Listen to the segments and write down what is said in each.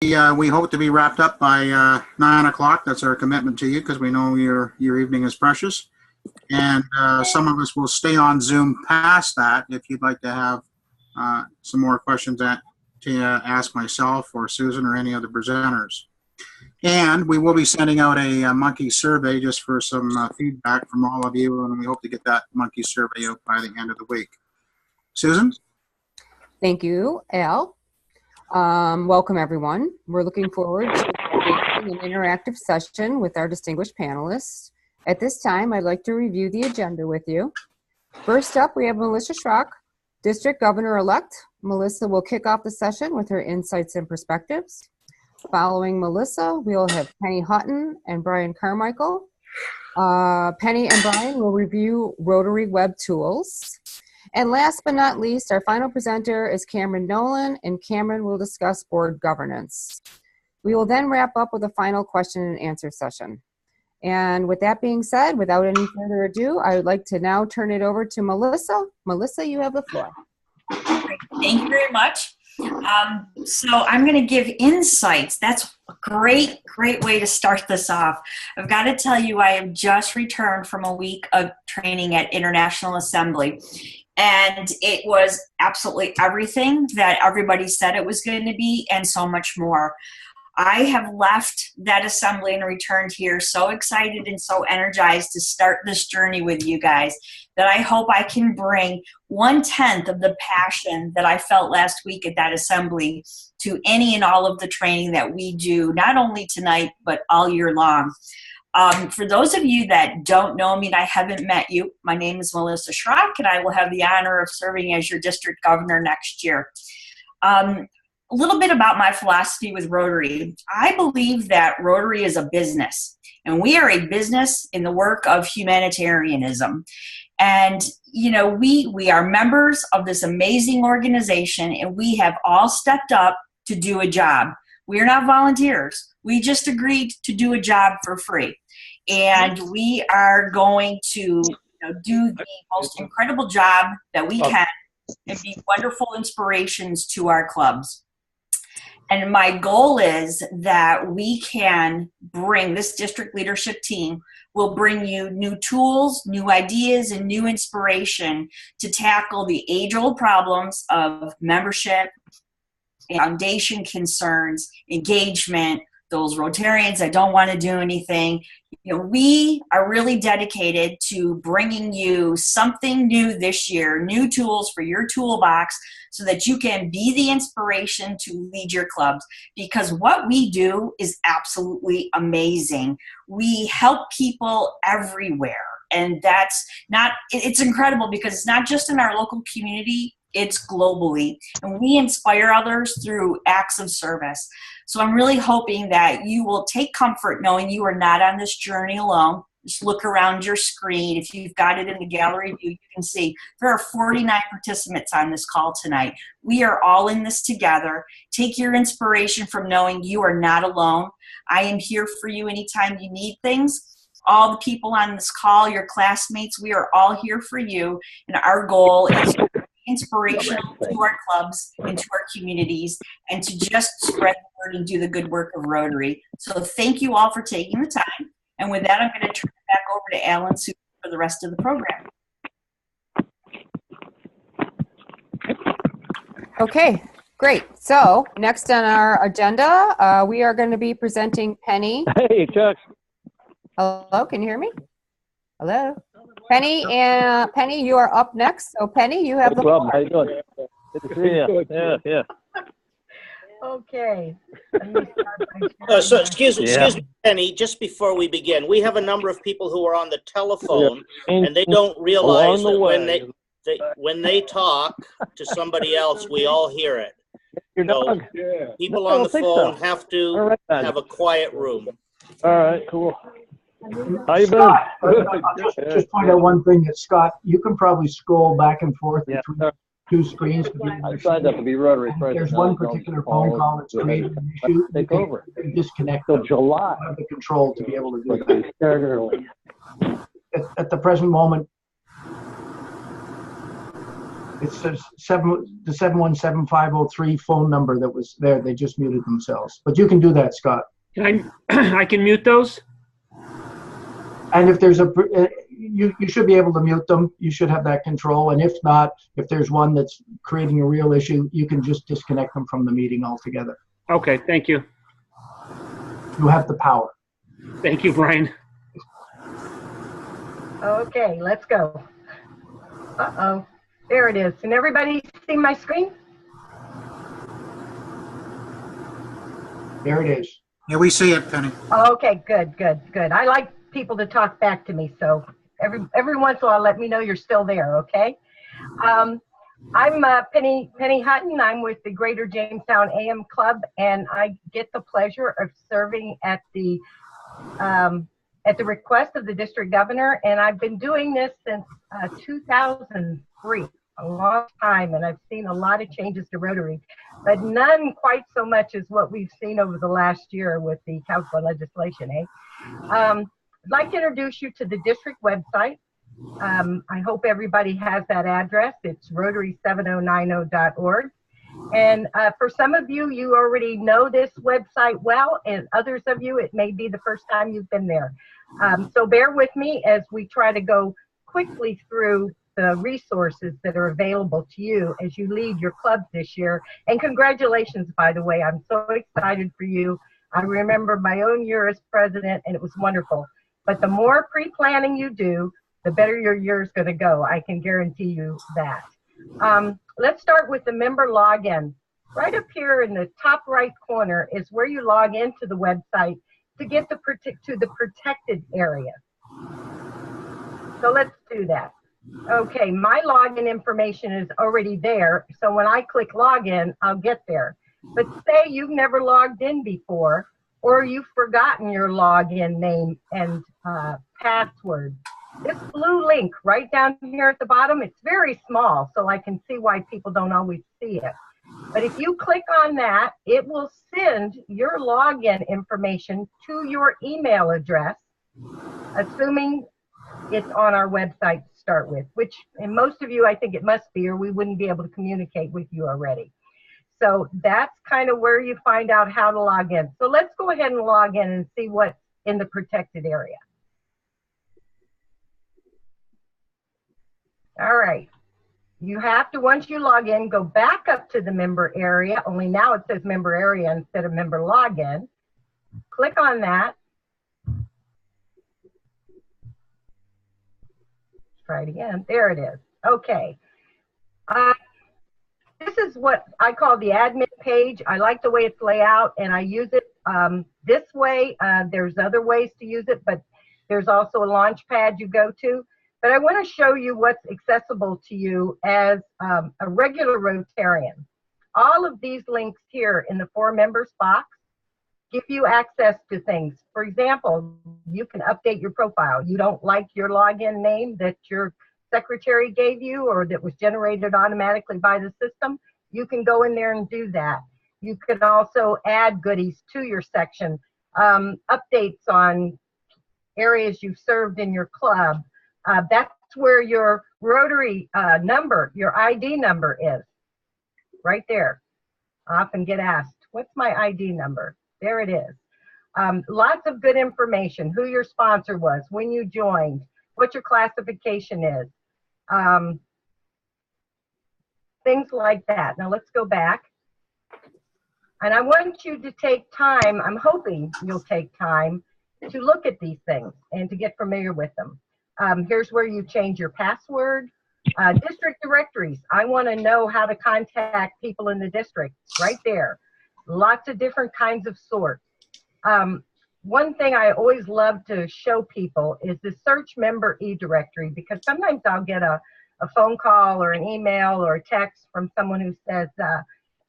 We hope to be wrapped up by 9 o'clock. That's our commitment to you because we know your evening is precious. And some of us will stay on Zoom past that if you'd like to have some more questions to ask myself or Susan or any other presenters. And we will be sending out a monkey survey just for some feedback from all of you, and we hope to get that monkey survey out by the end of the week. Susan? Thank you, Al. Welcome, everyone. We're looking forward to an interactive session with our distinguished panelists. At this time, I'd like to review the agenda with you. First up, we have Melissa Schrock, District Governor-elect. Melissa will kick off the session with her insights and perspectives. Following Melissa, we'll have Penny Hutton and Brian Carmichael. Penny and Brian will review Rotary web tools. And last but not least, our final presenter is Cameron Nolan, and Cameron will discuss board governance. We will then wrap up with a final question and answer session. And with that being said, without any further ado, I would like to now turn it over to Melissa. Melissa, you have the floor. Thank you very much. So I'm going to give insights. That's a great way to start this off. I've got to tell you, I have just returned from a week of training at International Assembly. And it was absolutely everything that everybody said it was going to be and so much more. I have left that assembly and returned here so excited and so energized to start this journey with you guys that I hope I can bring 1/10 of the passion that I felt last week at that assembly to any and all of the training that we do, not only tonight, but all year long. For those of you that don't know me and I haven't met you, my name is Melissa Schrock, and I will have the honor of serving as your district governor next year. A little bit about my philosophy with Rotary. I believe that Rotary is a business, and we are a business in the work of humanitarianism. And, you know, we are members of this amazing organization, and we have all stepped up to do a job. We are not volunteers. We just agreed to do a job for free. And we are going to do the most incredible job that we can and be wonderful inspirations to our clubs. And my goal is that we can bring, this district leadership team will bring you new tools, new ideas, and new inspiration to tackle the age-old problems of membership, foundation concerns, engagement, those Rotarians that don't want to do anything. You know, we are really dedicated to bringing you something new this year, new tools for your toolbox so that you can be the inspiration to lead your clubs. Because what we do is absolutely amazing. We help people everywhere. And that's not, it's incredible because it's not just in our local community, it's globally. And we inspire others through acts of service. So I'm really hoping that you will take comfort knowing you are not on this journey alone. Just look around your screen. If you've got it in the gallery view, you can see there are 49 participants on this call tonight. We are all in this together. Take your inspiration from knowing you are not alone. I am here for you anytime you need things. All the people on this call, your classmates, we are all here for you. And our goal is to be inspirational to our clubs and to our communities and to just spread the word and do the good work of Rotary. So thank you all for taking the time. And with that, I'm going to turn it back over to Al and Sue for the rest of the program. Okay, great. So next on our agenda, we are going to be presenting Penny. Hey, Chuck. Hello, can you hear me? Hello? Penny, Penny, you are up next. So Penny, you have the floor. How you doing? Good to see you. Yeah. Okay. So excuse me, Penny, just before we begin, we have a number of people who are on the telephone and they don't realize that when they talk to somebody else, we all hear it. So people on the phone have to have a quiet room. All right, cool. How you been? Just point out one thing that Scott, you can probably scroll back and forth between two screens. I signed up to be Rotary president. There's one particular phone call that's created an issue. Take over. Disconnect Till July. have the control to be able to do that. Start early. At the present moment, It's the 717-503 phone number that was there. They just muted themselves. But you can do that, Scott. Can I can mute those? And if there's you should be able to mute them. You should have that control. And if not, if there's one that's creating a real issue, you can just disconnect them from the meeting altogether. Okay, thank you. You have the power. Thank you, Brian. Okay, let's go. Uh-oh. There it is. Can everybody see my screen? There it is. Yeah, we see it, Penny. Okay, good, good, good. I like people to talk back to me, so every once in a while, let me know you're still there, okay? I'm Penny Hutton. I'm with the Greater Jamestown AM Club, and I get the pleasure of serving at the request of the district governor, and I've been doing this since 2003, a long time, and I've seen a lot of changes to Rotary, but none quite so much as what we've seen over the last year with the council legislation, I'd like to introduce you to the district website. I hope everybody has that address. It's rotary7090.org. And for some of you, you already know this website well, and others of you, it may be the first time you've been there. So bear with me as we try to go quickly through the resources that are available to you as you lead your clubs this year. And congratulations, by the way. I'm so excited for you. I remember my own year as president, and it was wonderful. But the more pre-planning you do, the better your year is going to go. I can guarantee you that. Let's start with the member login. Right up here in the top right corner is where you log into the website to get to the protected area. So let's do that. Okay, my login information is already there. So when I click login, I'll get there. But say you've never logged in before, or you've forgotten your login name and password. This blue link right down here at the bottom, it's very small, so I can see why people don't always see it. But if you click on that, it will send your login information to your email address, assuming it's on our website to start with, which in most of you, I think it must be, or we wouldn't be able to communicate with you already. So that's kind of where you find out how to log in. So let's go ahead and log in and see what's in the protected area. All right. You have to, once you log in, go back up to the member area, only now it says member area instead of member login. Click on that. Try it again. There it is. Okay. This is what I call the admin page. I like the way it's laid out, and I use it this way. There's other ways to use it, but there's also a launch pad you go to. But I want to show you what's accessible to you as a regular Rotarian. All of these links here in the For Members box give you access to things. For example, you can update your profile. You don't like your login name that your secretary gave you or that was generated automatically by the system, you can go in there and do that. You can also add goodies to your section, updates on areas you've served in your club. That's where your Rotary number, your ID number is, right there. I often get asked, what's my ID number? There it is. Lots of good information, who your sponsor was, when you joined, what your classification is, things like that. Now let's go back. And I want you to take time, I'm hoping you'll take time to look at these things and to get familiar with them. Here's where you change your password. District directories. I want to know how to contact people in the district, right there. Lots of different kinds of sorts. One thing I always love to show people is the search member e-directory, because sometimes I'll get a phone call or an email or a text from someone who says,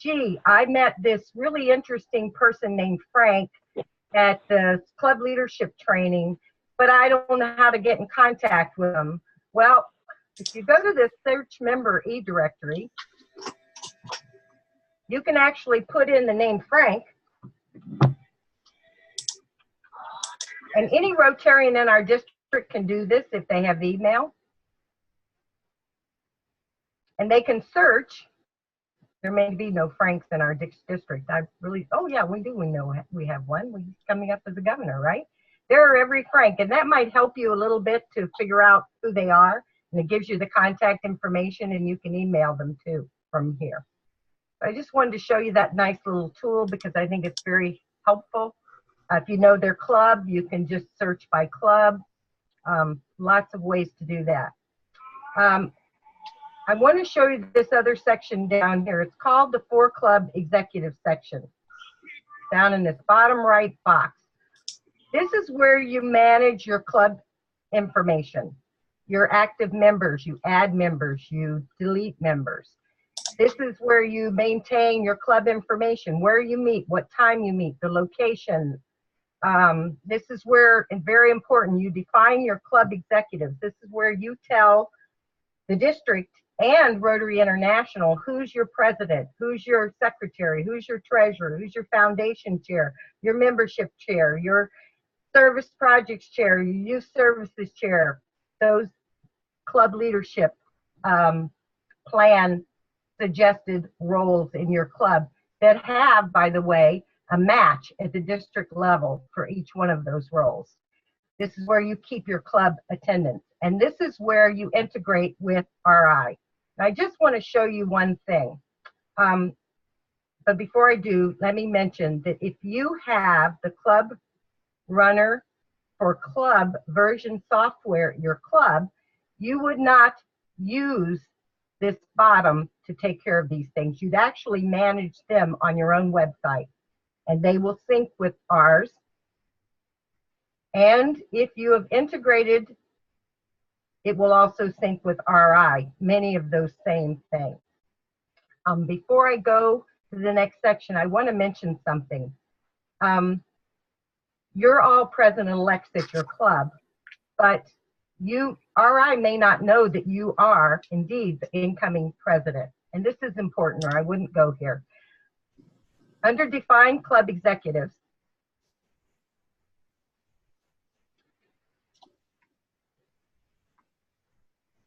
gee, I met this really interesting person named Frank at the club leadership training, but I don't know how to get in contact with them. Well, if you go to the search member e-directory, you can actually put in the name Frank, and any Rotarian in our district can do this if they have email. And they can search. There may be no Franks in our district. Oh yeah, we do. We know we have one. He's coming up as a governor, right? There are every Frank, and that might help you a little bit to figure out who they are. And it gives you the contact information, and you can email them too from here. I just wanted to show you that nice little tool because I think it's very helpful. If you know their club, you can just search by club. Lots of ways to do that. I want to show you this other section down here. It's called the For Club Executive section, down in this bottom right box. This is where you manage your club information, your active members, you add members, you delete members. This is where you maintain your club information, where you meet, what time you meet, the location. This is where, and very important, you define your club executives. This is where you tell the district and Rotary International who's your president, who's your secretary, who's your treasurer, who's your foundation chair, your membership chair, your service projects chair, your youth services chair, those club leadership plan suggested roles in your club that have, by the way, a match at the district level for each one of those roles. This is where you keep your club attendance. And this is where you integrate with RI. I just want to show you one thing. But before I do, let me mention that if you have the Club Runner for Club version software at your club, you would not use this bottom to take care of these things. You'd actually manage them on your own website, and they will sync with ours. And if you have integrated, it will also sync with RI, many of those same things. Before I go to the next section, I want to mention something. You're all president-elects at your club, but RI may not know that you are indeed the incoming president. And this is important, or I wouldn't go here. Under Defined Club Executives,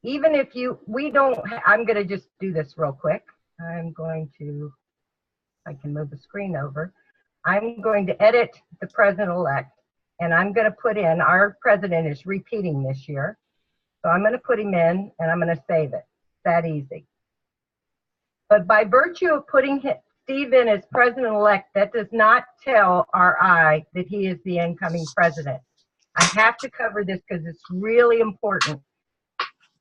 even if I'm going to just do this real quick. I'm going to, I can move the screen over. I'm going to edit the president-elect, and I'm going to put in, our president is repeating this year. So I'm going to put him in, and I'm going to save it. It's that easy. But by virtue of putting Steve in as president-elect, that does not tell RI that he is the incoming president. I have to cover this because it's really important.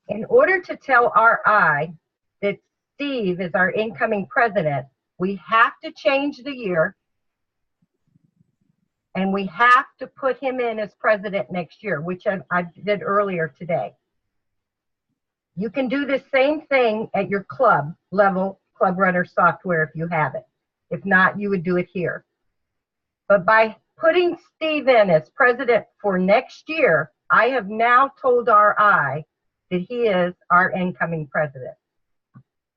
In order to tell RI that Steve is our incoming president, we have to change the year, and we have to put him in as president next year, which I did earlier today. You can do the same thing at your club level, Club Runner software if you have it. If not, you would do it here. But by putting Steve in as president for next year, I have now told RI that he is our incoming president.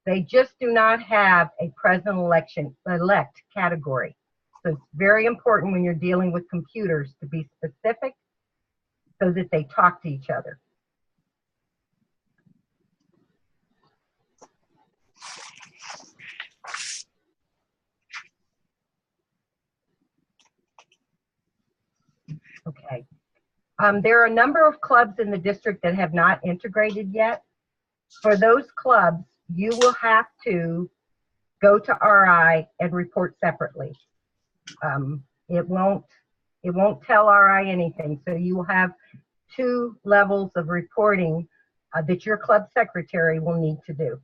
They just do not have a president-elect category. So it's very important when you're dealing with computers to be specific so that they talk to each other. Okay. There are a number of clubs in the district that have not integrated yet. For those clubs, you will have to go to RI and report separately. It won't tell RI anything. So you will have 2 levels of reporting that your club secretary will need to do.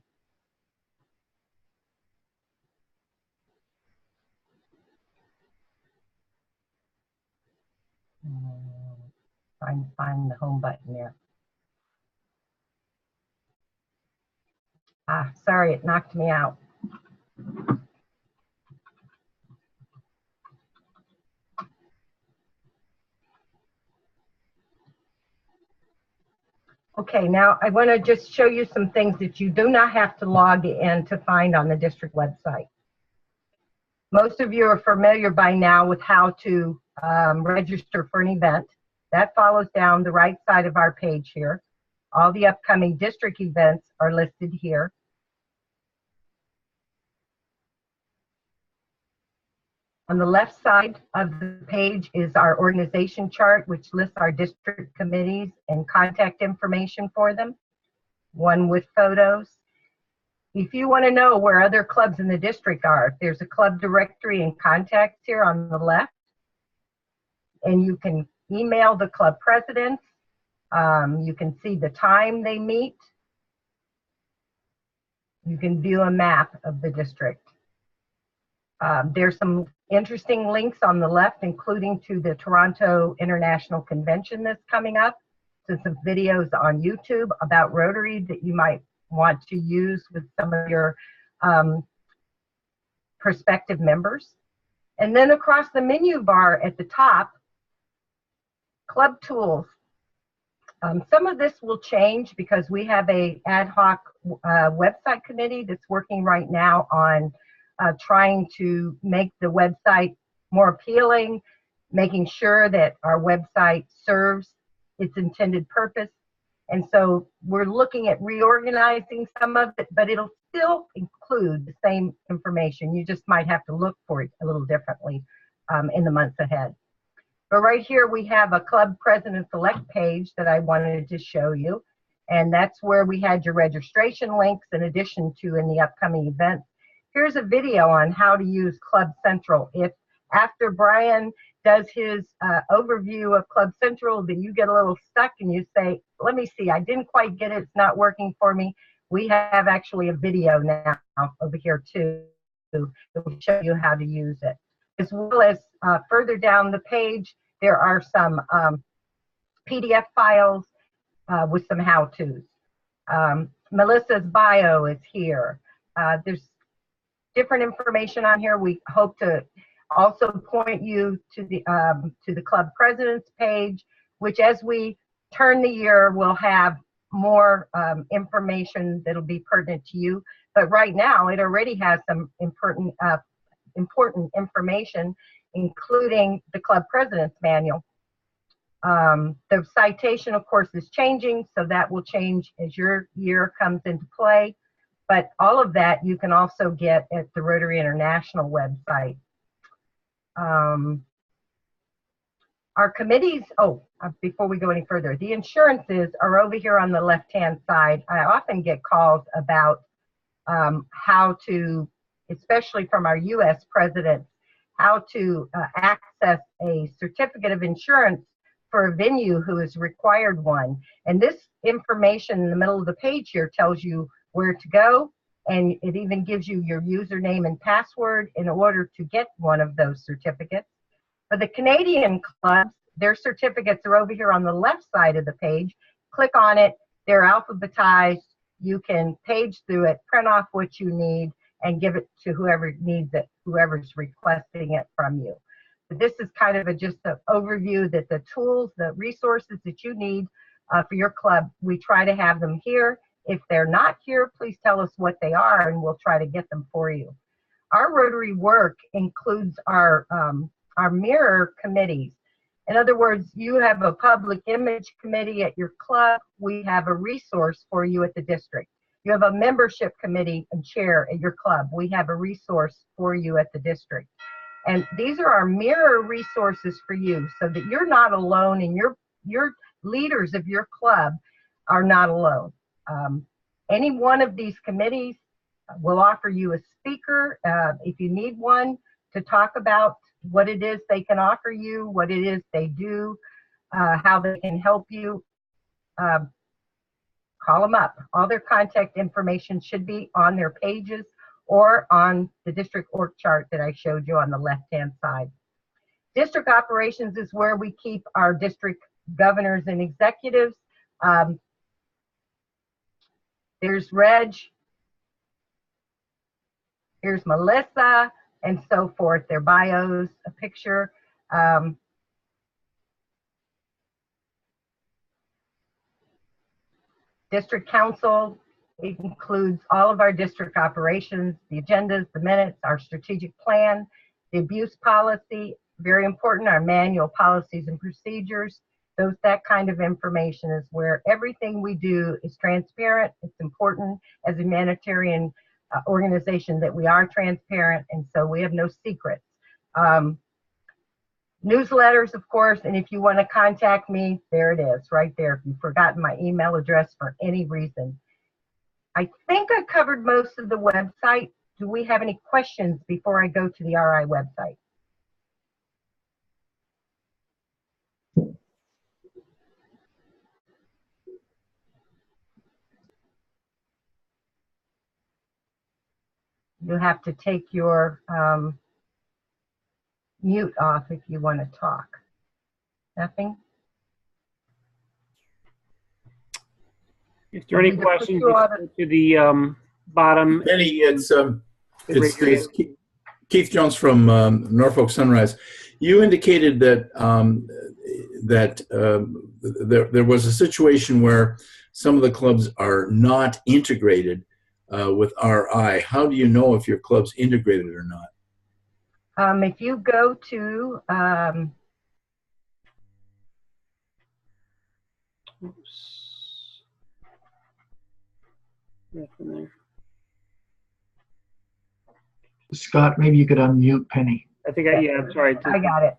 Trying to find the home button there. Sorry, it knocked me out. Okay, now I want to just show you some things that you do not have to log in to find on the district website. Most of you are familiar by now with how to register for an event. That follows down the right side of our page here. All the upcoming district events are listed here. On the left side of the page is our organization chart, which lists our district committees and contact information for them, one with photos. If you want to know where other clubs in the district are, there's a club directory and contacts here on the left, and you can email the club presidents. You can see the time they meet. You can view a map of the district. There's some interesting links on the left, including to the Toronto International Convention that's coming up, to some videos on YouTube about Rotary that you might want to use with some of your prospective members. And then across the menu bar at the top, club tools. Some of this will change because we have a ad hoc website committee that's working right now on trying to make the website more appealing, making sure that our website serves its intended purpose. And so we're looking at reorganizing some of it, but it'll still include the same information. You just might have to look for it a little differently in the months ahead. But right here we have a Club President Select page that I wanted to show you. And that's where we had your registration links in addition to in the upcoming events. Here's a video on how to use Club Central. If after Brian does his overview of Club Central that you get a little stuck and you say, let me see, I didn't quite get it, it's not working for me, we have actually a video now over here too that will show you how to use it. As well as further down the page, there are some PDF files with some how-tos. Melissa's bio is here. There's different information on here. We hope to also point you to the club president's page, which as we turn the year will have more information that'll be pertinent to you. But right now, it already has some important information, including the club president's manual. The citation, of course, is changing, so that will change as your year comes into play. But all of that you can also get at the Rotary International website. Our committees, before we go any further, the insurances are over here on the left-hand side. I often get calls about how to, especially from our U.S. presidents, how to access a certificate of insurance for a venue who has required one. And this information in the middle of the page here tells you where to go, and it even gives you your username and password in order to get one of those certificates. For the Canadian clubs, their certificates are over here on the left side of the page. Click on it, they're alphabetized. You can page through it, print off what you need, and give it to whoever needs it, whoever's requesting it from you. But this is kind of just an overview that the tools, the resources that you need for your club, we try to have them here. If they're not here, please tell us what they are and we'll try to get them for you. Our Rotary work includes our mirror committees. In other words, you have a public image committee at your club. We have a resource for you at the district. You have a membership committee and chair at your club. We have a resource for you at the district. And these are our mirror resources for you so that you're not alone and your leaders of your club are not alone. Any one of these committees will offer you a speaker if you need one to talk about what it is they can offer you, what it is they do, how they can help you. Call them up. All their contact information should be on their pages or on the district org chart that I showed you on the left-hand side. District operations is where we keep our district governors and executives. There's Reg, here's Melissa, and so forth, their bios, a picture. District council, it includes all of our district operations, the agendas, the minutes, our strategic plan, the abuse policy, very important, our manual policies and procedures. That kind of information is where everything we do is transparent. It's important as a humanitarian organization that we are transparent, and so we have no secrets. Newsletters, of course, and if you want to contact me, there it is, right there. If you've forgotten my email address for any reason. I think I covered most of the website. Do we have any questions before I go to the RI website? You have to take your mute off if you want to talk. Nothing? If there are any questions, you can go to the bottom. Penny, it's Keith Jones from Norfolk Sunrise. You indicated that there was a situation where some of the clubs are not integrated with RI. How do you know if your club's integrated or not? If you go to Scott, maybe you could unmute Penny. I think I'm sorry. I got it.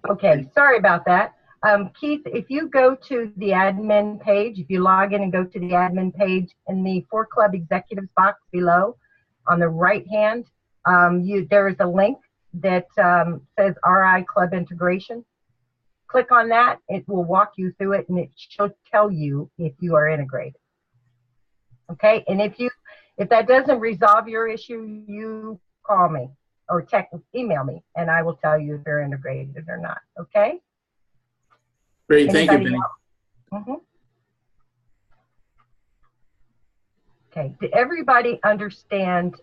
Okay, sorry about that. Keith, if you go to the admin page, if you log in and go to the admin page in the For Club Executives box below on the right hand, there is a link that says RI Club Integration. Click on that. It will walk you through it and it should tell you if you are integrated. Okay, and if that doesn't resolve your issue, you call me or email me and I will tell you if they're integrated or not. Okay? Great, thank you, Penny. Okay, did everybody understand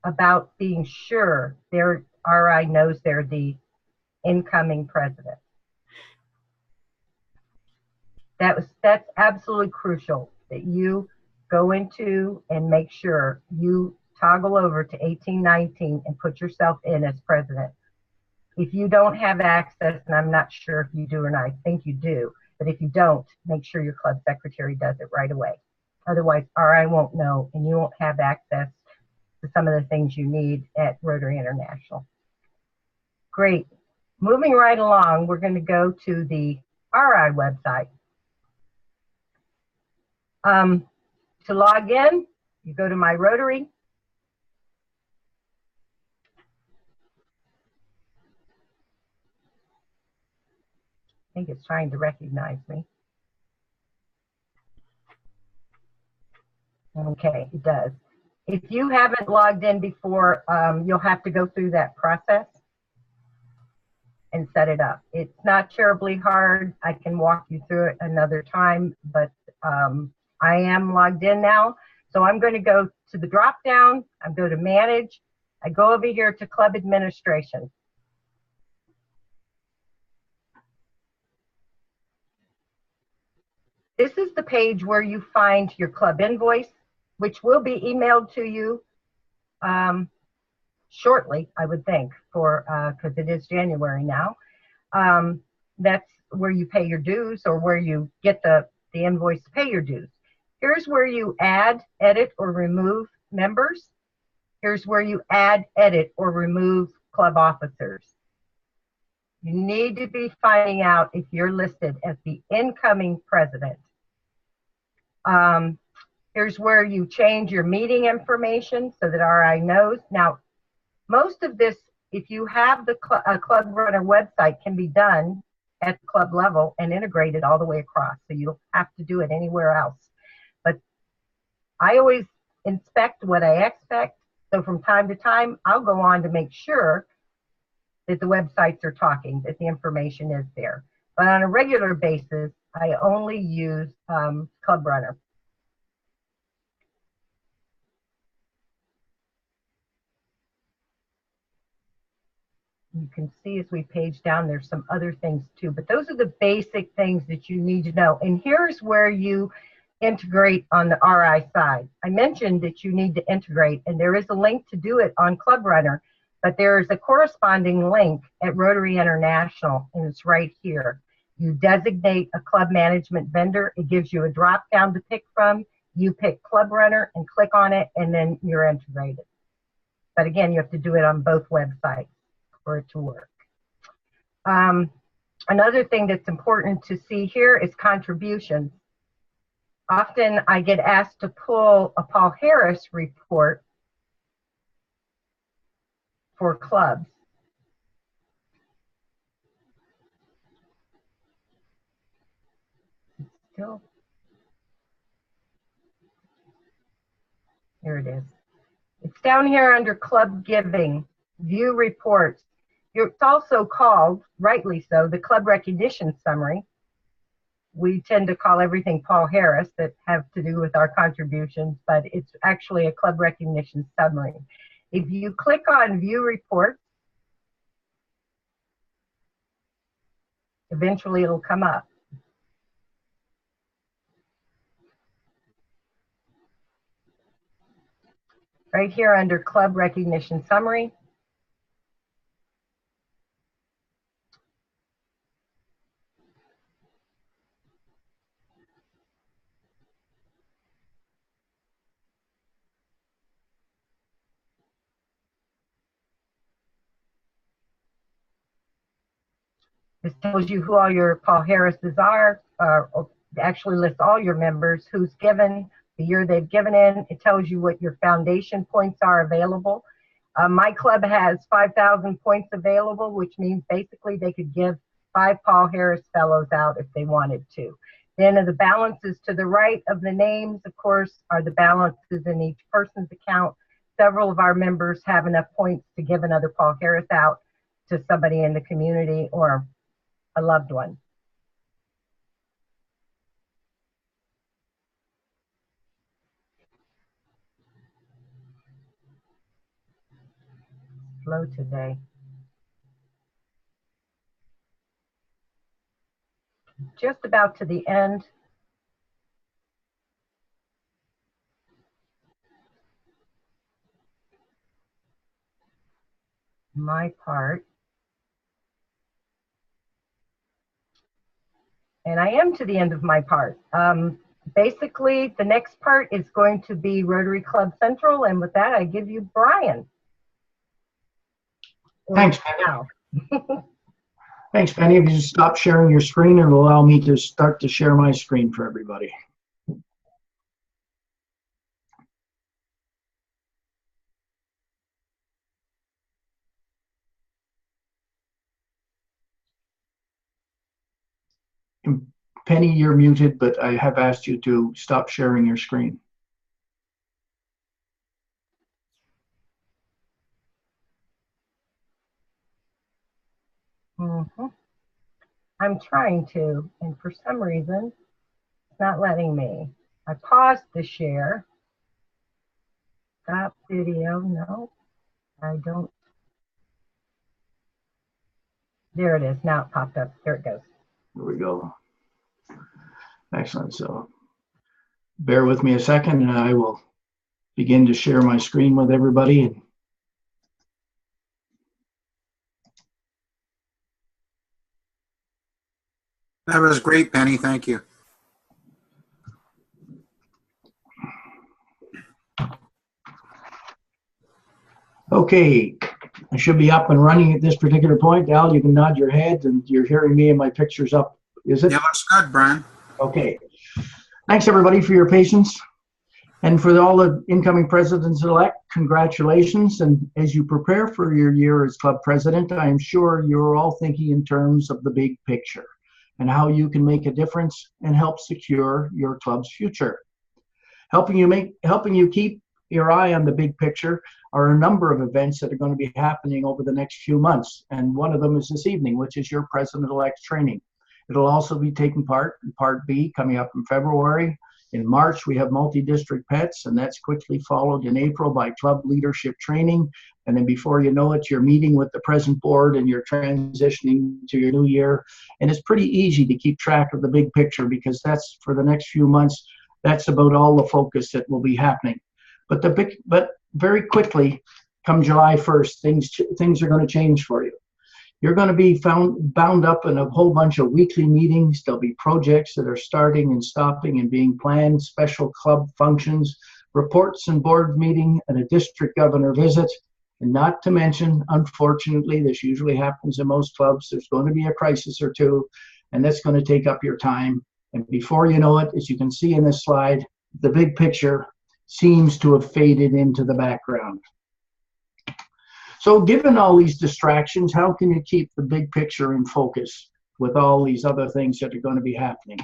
about being sure their RI knows they're the incoming president? That's absolutely crucial that you go into and make sure you toggle over to 1819 and put yourself in as president. If you don't have access, and I'm not sure if you do or not, I think you do, but if you don't, make sure your club secretary does it right away. Otherwise, RI won't know and you won't have access to some of the things you need at Rotary International. Great. Moving right along, we're going to go to the RI website. To log in, you go to My Rotary. I think it's trying to recognize me. Okay, it does. If you haven't logged in before, you'll have to go through that process and set it up. It's not terribly hard. I can walk you through it another time, but I am logged in now. So I'm going to go to the drop down. I go to manage. I go over here to club administration. This is the page where you find your club invoice, which will be emailed to you shortly, I would think, because it is January now. That's where you pay your dues or where you get the invoice to pay your dues. Here's where you add, edit, or remove members. Here's where you add, edit, or remove club officers. You need to be finding out if you're listed as the incoming president. Here's where you change your meeting information so that RI knows. Now, most of this, if you have the Club Runner website, can be done at the club level and integrated all the way across. So you don't have to do it anywhere else. But I always inspect what I expect. So from time to time, I'll go on to make sure that the websites are talking, that the information is there. But on a regular basis, I only use Club Runner. You can see as we page down, there's some other things too, but those are the basic things that you need to know. And here's where you integrate on the RI side. I mentioned that you need to integrate, and there is a link to do it on Club Runner, but there is a corresponding link at Rotary International, and it's right here. You designate a club management vendor. It gives you a drop down to pick from. You pick Club Runner and click on it, and then you're integrated. But again, you have to do it on both websites. for it to work. Another thing that's important to see here is contributions. Often I get asked to pull a Paul Harris report for clubs. Still, here it is. It's down here under Club Giving, View Reports. It's also called, rightly so, the Club Recognition Summary. We tend to call everything Paul Harris that have to do with our contributions, but it's actually a Club Recognition Summary. If you click on View Reports, eventually it'll come up. Right here under Club Recognition Summary. This tells you who all your Paul Harrises are, or actually lists all your members, who's given, the year they've given in. It tells you what your foundation points are available. My club has 5,000 points available, which means basically they could give 5 Paul Harris Fellows out if they wanted to. Then the balances to the right of the names, of course, are the balances in each person's account. Several of our members have enough points to give another Paul Harris out to somebody in the community or a loved one. Slow today. Just about to the end. My part. And I am to the end of my part. Basically, the next part is going to be Rotary Club Central, and with that, I give you Brian. Thanks, Penny. Thanks, Penny. If you just stop sharing your screen, it'll allow me to start to share my screen for everybody. Penny, you're muted, but I have asked you to stop sharing your screen. I'm trying to, and for some reason, it's not letting me. I paused the share. Stop video. No, I don't. There it is. Now it popped up. There it goes. There we go. Excellent. So bear with me a second and I will begin to share my screen with everybody. That was great, Penny. Thank you. Okay, I should be up and running at this particular point. Al, you can nod your head and you're hearing me and my picture's up. Is it? Yeah, looks good, Brian. Okay. Thanks everybody for your patience. And for all the incoming presidents-elect, congratulations. And as you prepare for your year as club president, I am sure you're all thinking in terms of the big picture and how you can make a difference and help secure your club's future. Helping you keep your eye on the big picture are a number of events that are going to be happening over the next few months. And one of them is this evening, which is your president-elect training. It'll also be taking part in Part B coming up in February. In March, we have multi-district pets, and that's quickly followed in April by club leadership training. And then before you know it, you're meeting with the present board and you're transitioning to your new year. And it's pretty easy to keep track of the big picture because that's for the next few months, that's about all the focus that will be happening. But very quickly, come July 1st, things are going to change for you. You're going to be bound up in a whole bunch of weekly meetings. There'll be projects that are starting and stopping and being planned, special club functions, reports and board meeting, and a district governor visit. And not to mention, unfortunately, this usually happens in most clubs, there's going to be a crisis or two, and that's going to take up your time. And before you know it, as you can see in this slide, the big picture seems to have faded into the background. So given all these distractions, how can you keep the big picture in focus with all these other things that are going to be happening?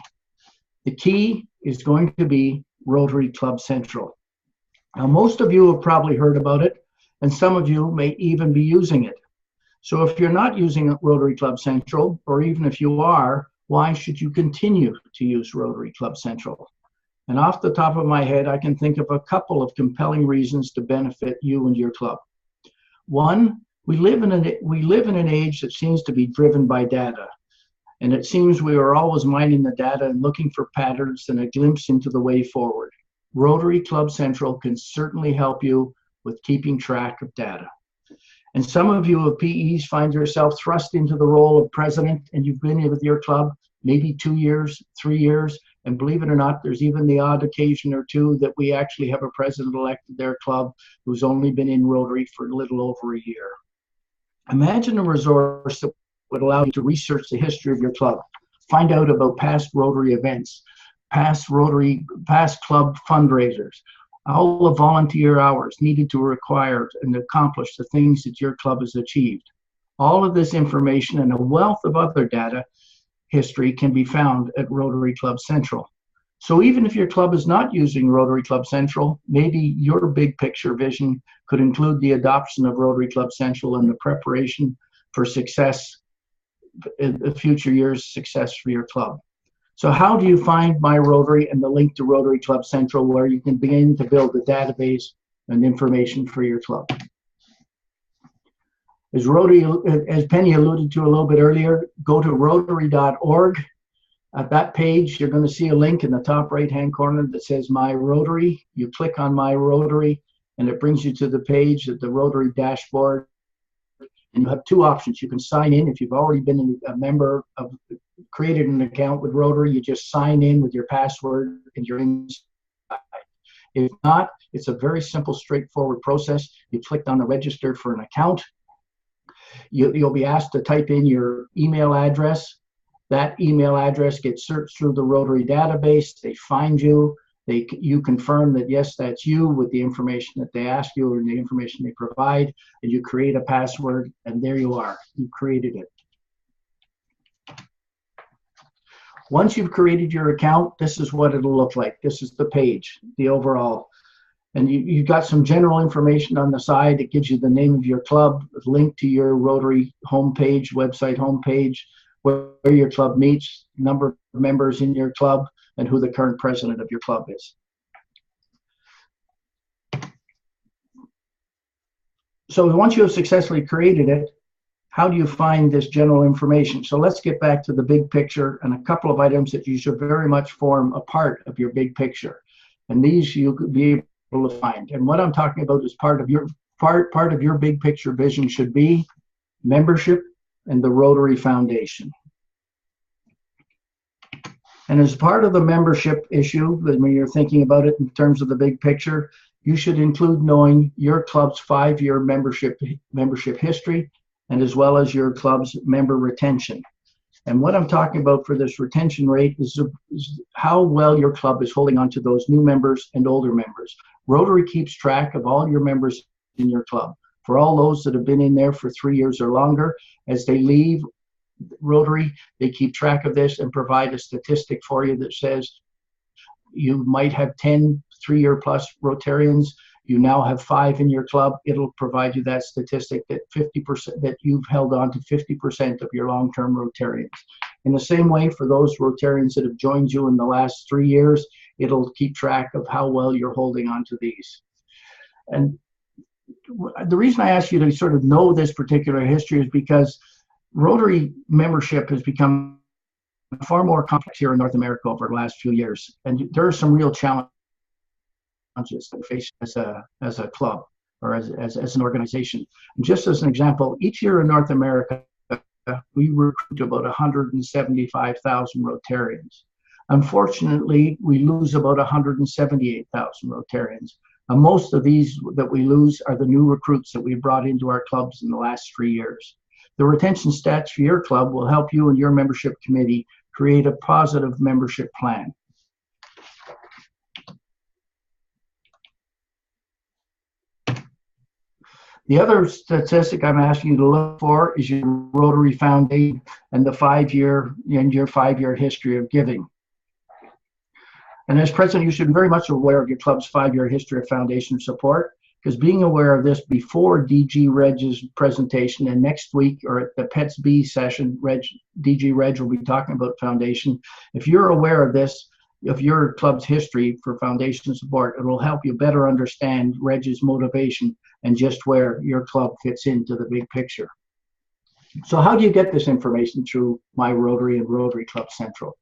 The key is going to be Rotary Club Central. Now, most of you have probably heard about it, and some of you may even be using it. So if you're not using Rotary Club Central, or even if you are, why should you continue to use Rotary Club Central? And off the top of my head, I can think of a couple of compelling reasons to benefit you and your club. One, we live in an age that seems to be driven by data. And it seems we are always mining the data and looking for patterns and a glimpse into the way forward. Rotary Club Central can certainly help you with keeping track of data. And some of you of PEs find yourself thrust into the role of president, and you've been with your club maybe 2 years, 3 years, and believe it or not, there's even the odd occasion or two that we actually have a president-elect of their club who's only been in Rotary for a little over a year. Imagine a resource that would allow you to research the history of your club, find out about past Rotary events, past club fundraisers, all the volunteer hours needed to require and accomplish the things that your club has achieved. All of this information and a wealth of other data history can be found at Rotary Club Central. So even if your club is not using Rotary Club Central, maybe your big picture vision could include the adoption of Rotary Club Central and the preparation for success, in future years' success for your club. So how do you find My Rotary and the link to Rotary Club Central, where you can begin to build a database and information for your club? As Penny alluded to a little bit earlier, go to rotary.org. At that page, you're going to see a link in the top right-hand corner that says My Rotary. You click on My Rotary, and it brings you to the page at the Rotary dashboard. And you have two options. You can sign in if you've already been a member of, created an account with Rotary. You just sign in with your password and you're inside. If not, it's a very simple, straightforward process. You click on the register for an account. You'll be asked to type in your email address. That email address gets searched through the Rotary database. They find you. You confirm that, yes, that's you with the information that they ask you or the information they provide, and you create a password, and there you are. You created it. Once you've created your account, this is what it'll look like. This is the page, the overall. And you've got some general information on the side. It gives you the name of your club, a link to your Rotary homepage, website homepage, where your club meets, number of members in your club, and who the current president of your club is. So once you have successfully created it, how do you find this general information? So let's get back to the big picture and a couple of items that you should very much form a part of your big picture. And these you could be able to find. And what I'm talking about is part of your big picture vision should be membership and the Rotary Foundation. And as part of the membership issue, when you're thinking about it in terms of the big picture, you should include knowing your club's 5-year membership history, and as well as your club's member retention. And what I'm talking about for this retention rate is how well your club is holding on to those new members and older members. Rotary keeps track of all your members in your club. For all those that have been in there for 3 years or longer, as they leave Rotary, they keep track of this and provide a statistic for you that says you might have 10 3-year plus Rotarians. You now have 5 in your club. It'll provide you that statistic that 50% that you've held on to 50% of your long-term Rotarians. In the same way, for those Rotarians that have joined you in the last 3 years, it'll keep track of how well you're holding on to these. And the reason I ask you to sort of know this particular history is because Rotary membership has become far more complex here in North America over the last few years. And there are some real challenges that we face as a club or as an organization. And just as an example, each year in North America, we recruit about 175,000 Rotarians. Unfortunately, we lose about 178,000 Rotarians. And most of these that we lose are the new recruits that we brought into our clubs in the last 3 years. The retention stats for your club will help you and your membership committee create a positive membership plan. The other statistic I'm asking you to look for is your Rotary Foundation and your 5-year history of giving. And as president, you should be very much aware of your club's 5-year history of foundation support, because being aware of this before DG Reg's presentation, and next week or at the PETS B session, DG Reg will be talking about foundation. If you're aware of this, of your club's history for foundation support, it will help you better understand Reg's motivation and just where your club fits into the big picture. So how do you get this information? Through My Rotary and Rotary Club Central.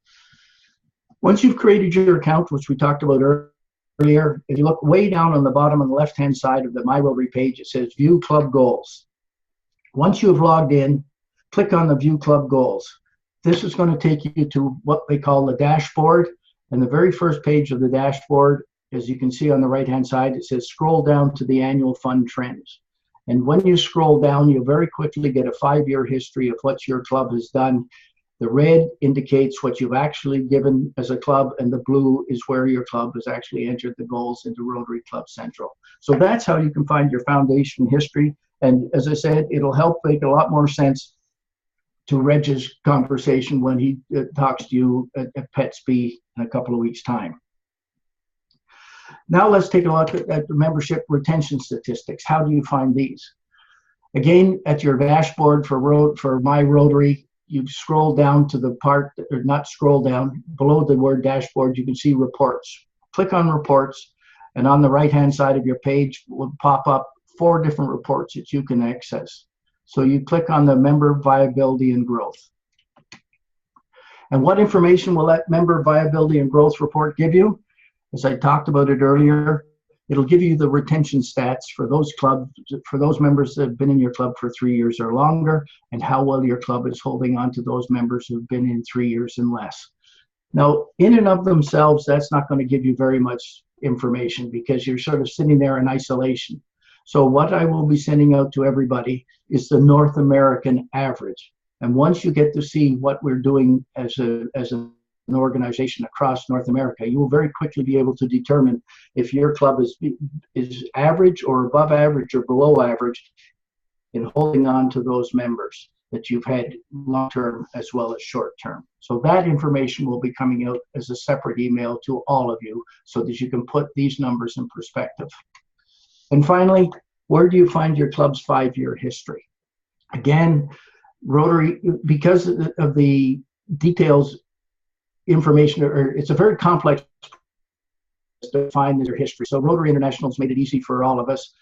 Once you've created your account, which we talked about earlier, if you look way down on the bottom on the left-hand side of the My Rotary page, it says View Club Goals. Once you've logged in, click on the View Club Goals. This is going to take you to what they call the dashboard. And the very first page of the dashboard, as you can see on the right-hand side, it says scroll down to the annual fund trends. And when you scroll down, you'll very quickly get a 5-year history of what your club has done. The red indicates what you've actually given as a club, and the blue is where your club has actually entered the goals into Rotary Club Central. So that's how you can find your foundation history. And as I said, it'll help make a lot more sense to Reg's conversation when he talks to you at PETS B in a couple of weeks' time. Now let's take a look at the membership retention statistics. How do you find these? Again, at your dashboard for My Rotary, you scroll down to the part, or not scroll down, below the word dashboard, you can see reports. Click on reports, and on the right-hand side of your page will pop up 4 different reports that you can access. So you click on the member viability and growth. And what information will that member viability and growth report give you? As I talked about it earlier, it'll give you the retention stats for those clubs, for those members that have been in your club for 3 years or longer, and how well your club is holding on to those members who've been in 3 years and less. Now, in and of themselves, that's not going to give you very much information because you're sort of sitting there in isolation. So what I will be sending out to everybody is the North American average. And once you get to see what we're doing as an organization across North America, you will very quickly be able to determine if your club is average or above average or below average in holding on to those members that you've had long-term as well as short-term. So that information will be coming out as a separate email to all of you so that you can put these numbers in perspective. And finally, where do you find your club's 5-year history? Again, Rotary, because of the details, information, or it's a very complex to find their history. So Rotary International has made it easy for all of us.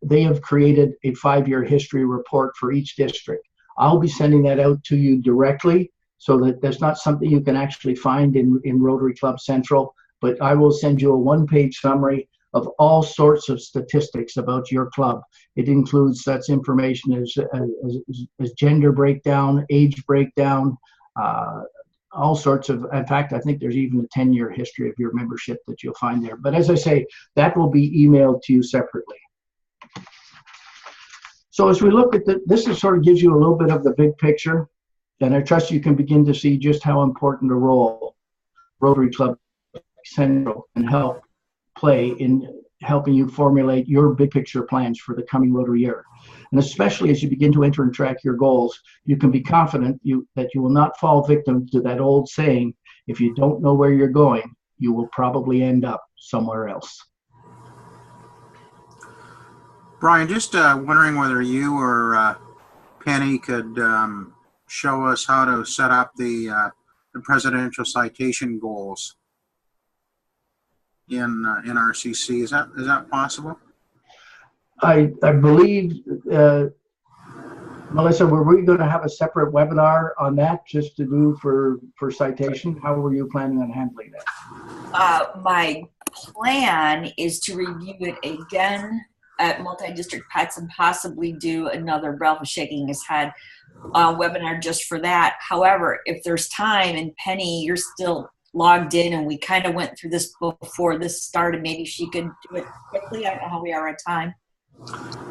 They have created a 5-year history report for each district. I'll be sending that out to you directly so that that's not something you can actually find in Rotary Club Central, but I will send you a 1-page summary of all sorts of statistics about your club. It includes such information as gender breakdown, age breakdown, all sorts of, in fact, I think there's even a 10-year history of your membership that you'll find there. But as I say, that will be emailed to you separately. So as we look at this sort of gives you a little bit of the big picture, and I trust you can begin to see just how important a role Rotary Club Central can help play in helping you formulate your big picture plans for the coming Rotary year. And especially as you begin to enter and track your goals, you can be confident that you will not fall victim to that old saying, if you don't know where you're going, you will probably end up somewhere else. Brian, just wondering whether you or Penny could show us how to set up the presidential citation goals in RCC. Is that possible? I believe, Melissa, were we going to have a separate webinar on that just to do for citation? How were you planning on handling that? My plan is to review it again at multi-district PETS and possibly do another, Ralph is shaking his head, webinar just for that. However, if there's time, and Penny, you're still logged in, and we kind of went through this before this started. Maybe she could do it quickly. I don't know how we are at time.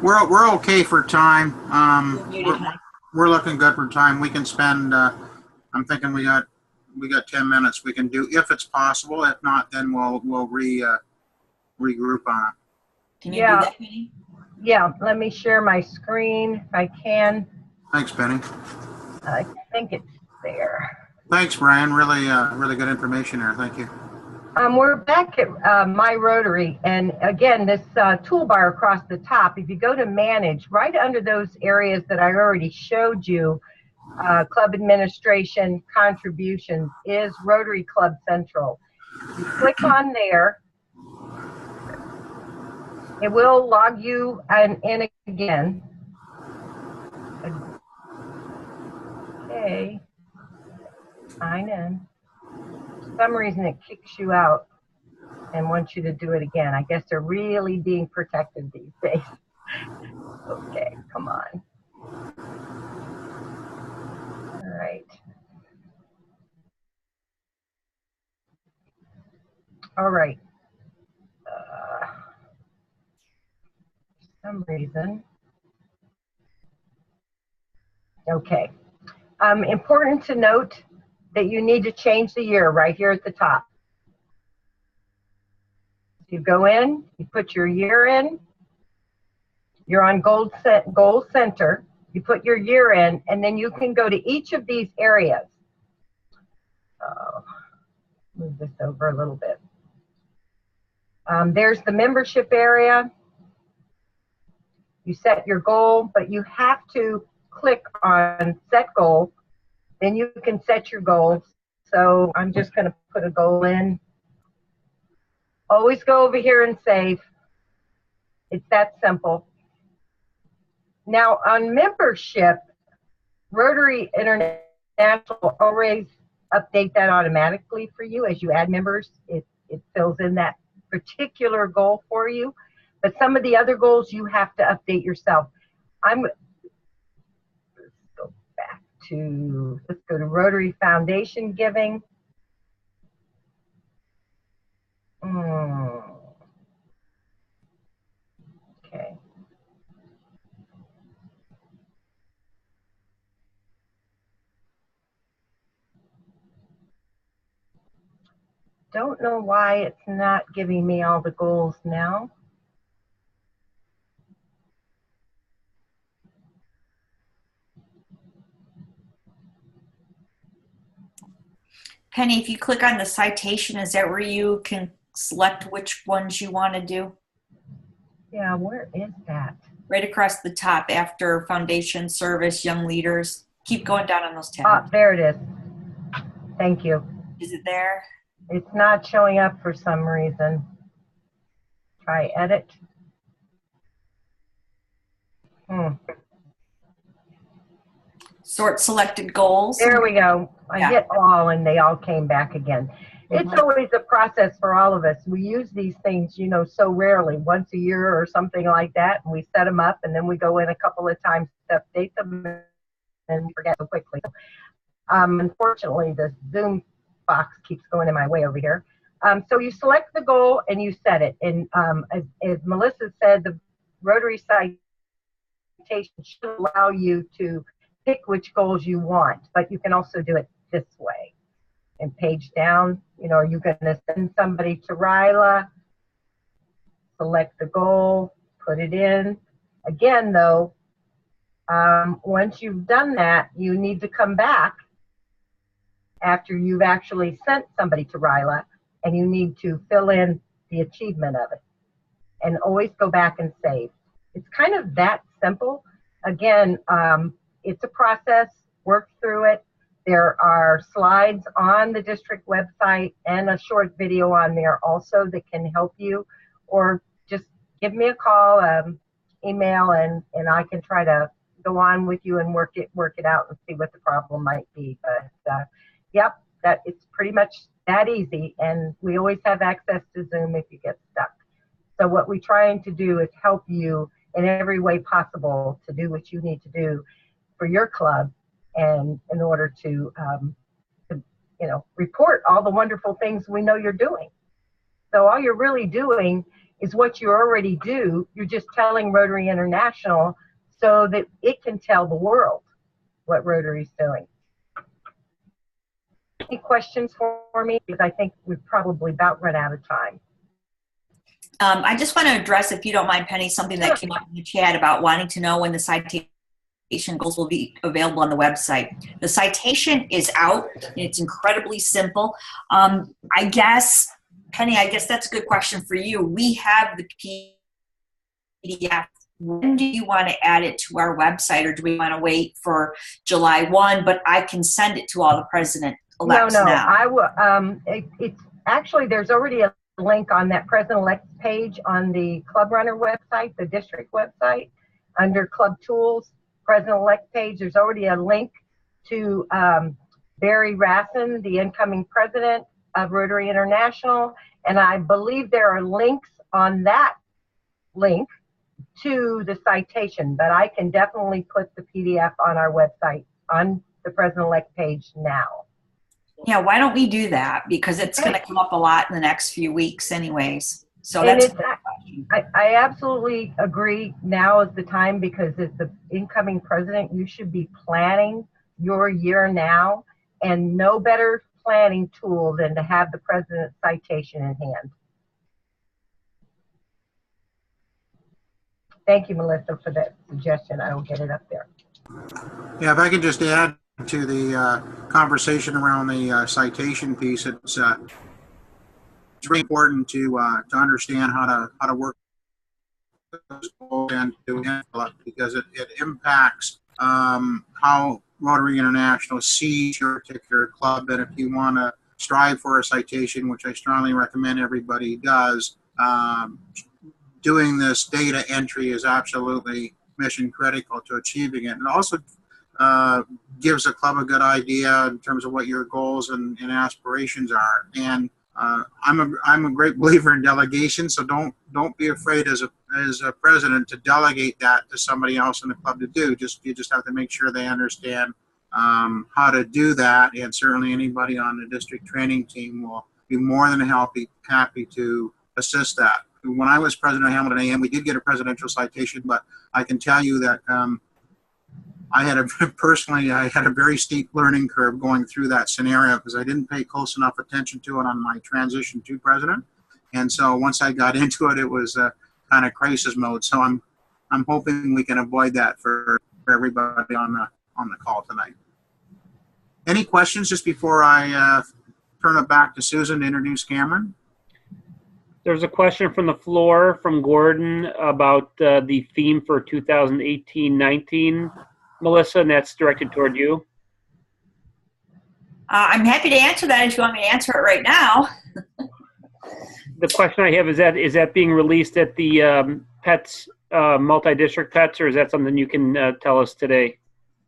We're okay for time. You're muted, honey. We're looking good for time. We can spend. I'm thinking we got 10 minutes. We can do if it's possible. If not, then we'll regroup on it. Can you do that, Penny? Yeah. Let me share my screen if I can. Thanks, Penny. I think it's there. Thanks, Brian. Really good information there. Thank you. We're back at My Rotary, and again, this toolbar across the top, if you go to Manage, right under those areas that I already showed you, Club Administration, Contributions, is Rotary Club Central. You click on there, it will log you in again. Okay, sign in. For some reason it kicks you out and wants you to do it again. I guess they're really being protected these days. Okay, come on. All right. All right. For some reason. Okay. Important to note that you need to change the year right here at the top. You go in, you put your year in, you're on Goal Center, you put your year in, and then you can go to each of these areas. Move this over a little bit. There's the membership area. You set your goal, but you have to click on Set Goal. Then you can set your goals. So I'm just going to put a goal in. Always go over here and save. It's that simple. Now on membership, Rotary International always update that automatically for you as you add members. It fills in that particular goal for you. But some of the other goals you have to update yourself. Let's go to Rotary Foundation Giving. Okay. Don't know why it's not giving me all the goals now. Penny, if you click on the citation, is that where you can select which ones you want to do? Yeah, where is that? Right across the top after Foundation, Service, Young Leaders. Keep going down on those tabs. There it is. Thank you. Is it there? It's not showing up for some reason. Try edit. Sort selected goals. There we go. I hit all and they all came back again. It's always a process for all of us. We use these things, so rarely, once a year or something like that, and we set them up and then we go in a couple of times to update them and forget so quickly. Unfortunately, the Zoom box keeps going in my way over here. So you select the goal and you set it. And as Melissa said, the Rotary citation should allow you to pick which goals you want, but you can also do it this way. And page down, are you going to send somebody to RILA? Select the goal, put it in. Again, though, once you've done that, you need to come back after you've actually sent somebody to RILA, and you need to fill in the achievement of it. And always go back and save. It's kind of that simple. Again, it's a process, work through it. There are slides on the district website and a short video on there also that can help you, or just give me a call, email, and I can try to go on with you and work it out and see what the problem might be. But yep, it's pretty much that easy, and we always have access to Zoom if you get stuck. So what we're trying to do is help you in every way possible to do what you need to do for your club, and in order to report all the wonderful things we know you're doing. So all you're really doing is what you already do. You're just telling Rotary International so that it can tell the world what Rotary's doing. Any questions for me? Because I think we've probably about run out of time. I just want to address, if you don't mind, Penny, something that came up in the chat about wanting to know when the citation goals will be available on the website. The citation is out. It's incredibly simple. I guess, Penny, I guess that's a good question for you. We have the PDF. When do you want to add it to our website, or do we want to wait for July 1? But I can send it to all the president-elects No, now. I will. It's actually, there's already a link on that president-elect page on the Club Runner website, the district website, under Club Tools, president-elect page. There's already a link to Barry Rassin, the incoming president of Rotary International, and I believe there are links on that link to the citation, but I can definitely put the PDF on our website on the president-elect page now. Yeah, why don't we do that? Because it's going to come up a lot in the next few weeks anyways. So And that's I absolutely agree. Now is the time, because as the incoming president, you should be planning your year now, and no better planning tool than to have the president's citation in hand. Thank you, Melissa, for that suggestion. I will get it up there. Yeah, if I could just add to the conversation around the citation piece, it's really important to understand how to work those goals and to handle it, because it impacts how Rotary International sees your particular club. And if you want to strive for a citation, which I strongly recommend everybody does, doing this data entry is absolutely mission critical to achieving it. And also gives a club a good idea in terms of what your goals and aspirations are. And I'm a great believer in delegation, so don't be afraid as a president to delegate that to somebody else in the club to do. You just have to make sure they understand how to do that, and certainly anybody on the district training team will be more than happy to assist that. When I was president of Hamilton AM, we did get a presidential citation, but I can tell you that I had a very steep learning curve going through that scenario, because I didn't pay close enough attention to it on my transition to president. And so once I got into it, it was kind of crisis mode. So I'm hoping we can avoid that for everybody on the call tonight. Any questions just before I turn it back to Susan to introduce Cameron? There's a question from the floor from Gordon about the theme for 2018-19. Melissa, and that's directed toward you. I'm happy to answer that if you want me to answer it right now. The question I have is that being released at the Pets, multi-district Pets, or is that something you can tell us today?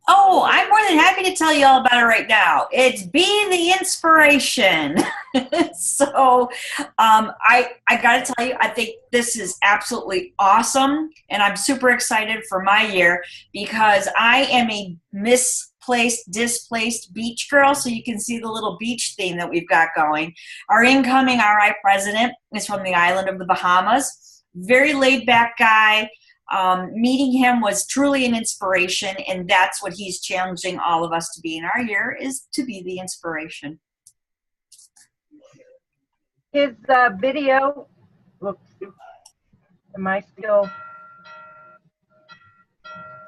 Oh, I'm more than happy to tell you all about it right now. It's Be the Inspiration. So I got to tell you, I think this is absolutely awesome. And I'm super excited for my year, because I am a misplaced, displaced beach girl. So you can see the little beach theme that we've got going. Our incoming RI president is from the island of the Bahamas. Very laid back guy. Meeting him was truly an inspiration, and that's what he's challenging all of us to be in our year, is to be the inspiration. His video, whoops, am I still,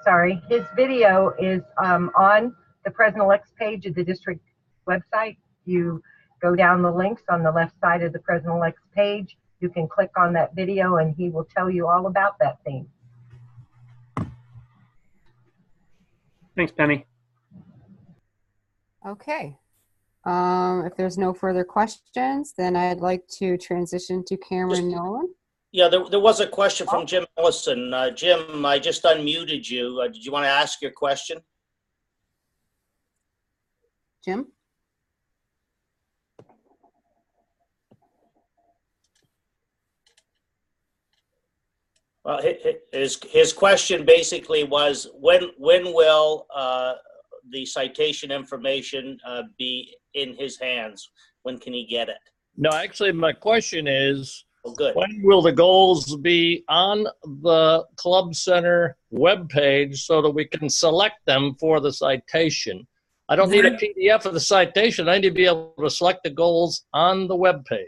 sorry, his video is on the President-elect's page of the district website. You go down the links on the left side of the President-elect's page. You can click on that video, and he will tell you all about that theme. Thanks, Penny. Okay. If there's no further questions, then I'd like to transition to Cameron Nolan. Yeah, there was a question from Jim Ellison. Jim, I just unmuted you. Did you want to ask your question? Jim? Well, his question basically was, when will the citation information be in his hands? When can he get it? No, actually, my question is, Oh, good. when will the goals be on the Club Center webpage so that we can select them for the citation? I don't need a PDF of the citation. I need to be able to select the goals on the webpage.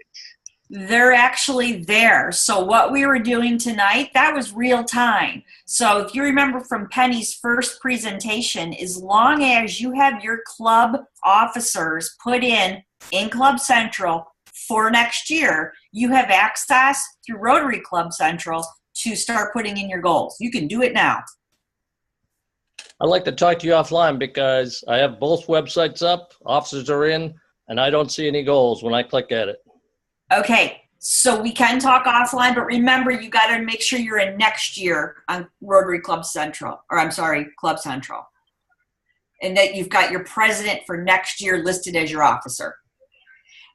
They're actually there. So what we were doing tonight, that was real time. So if you remember from Penny's first presentation, as long as you have your club officers put in Club Central for next year, you have access through Rotary Club Central to start putting in your goals. You can do it now. I'd like to talk to you offline because I have both websites up, officers are in, and I don't see any goals when I click at it. Okay, so we can talk offline, but remember, you got to make sure you're in next year on Rotary Club Central, or I'm sorry, Club Central. And that you've got your president for next year listed as your officer.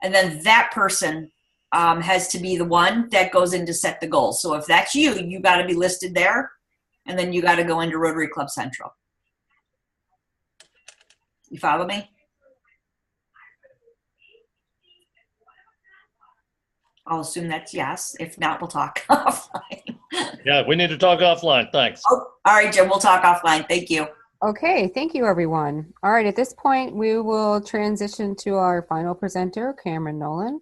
And then that person has to be the one that goes in to set the goals. So if that's you, you got to be listed there, and then you got to go into Rotary Club Central. You follow me? I'll assume that's yes. If not, we'll talk offline. Yeah, we need to talk offline. Thanks. Oh, all right, Jim, we'll talk offline. Thank you. Okay, thank you, everyone. All right, at this point, we will transition to our final presenter, Cameron Nolan.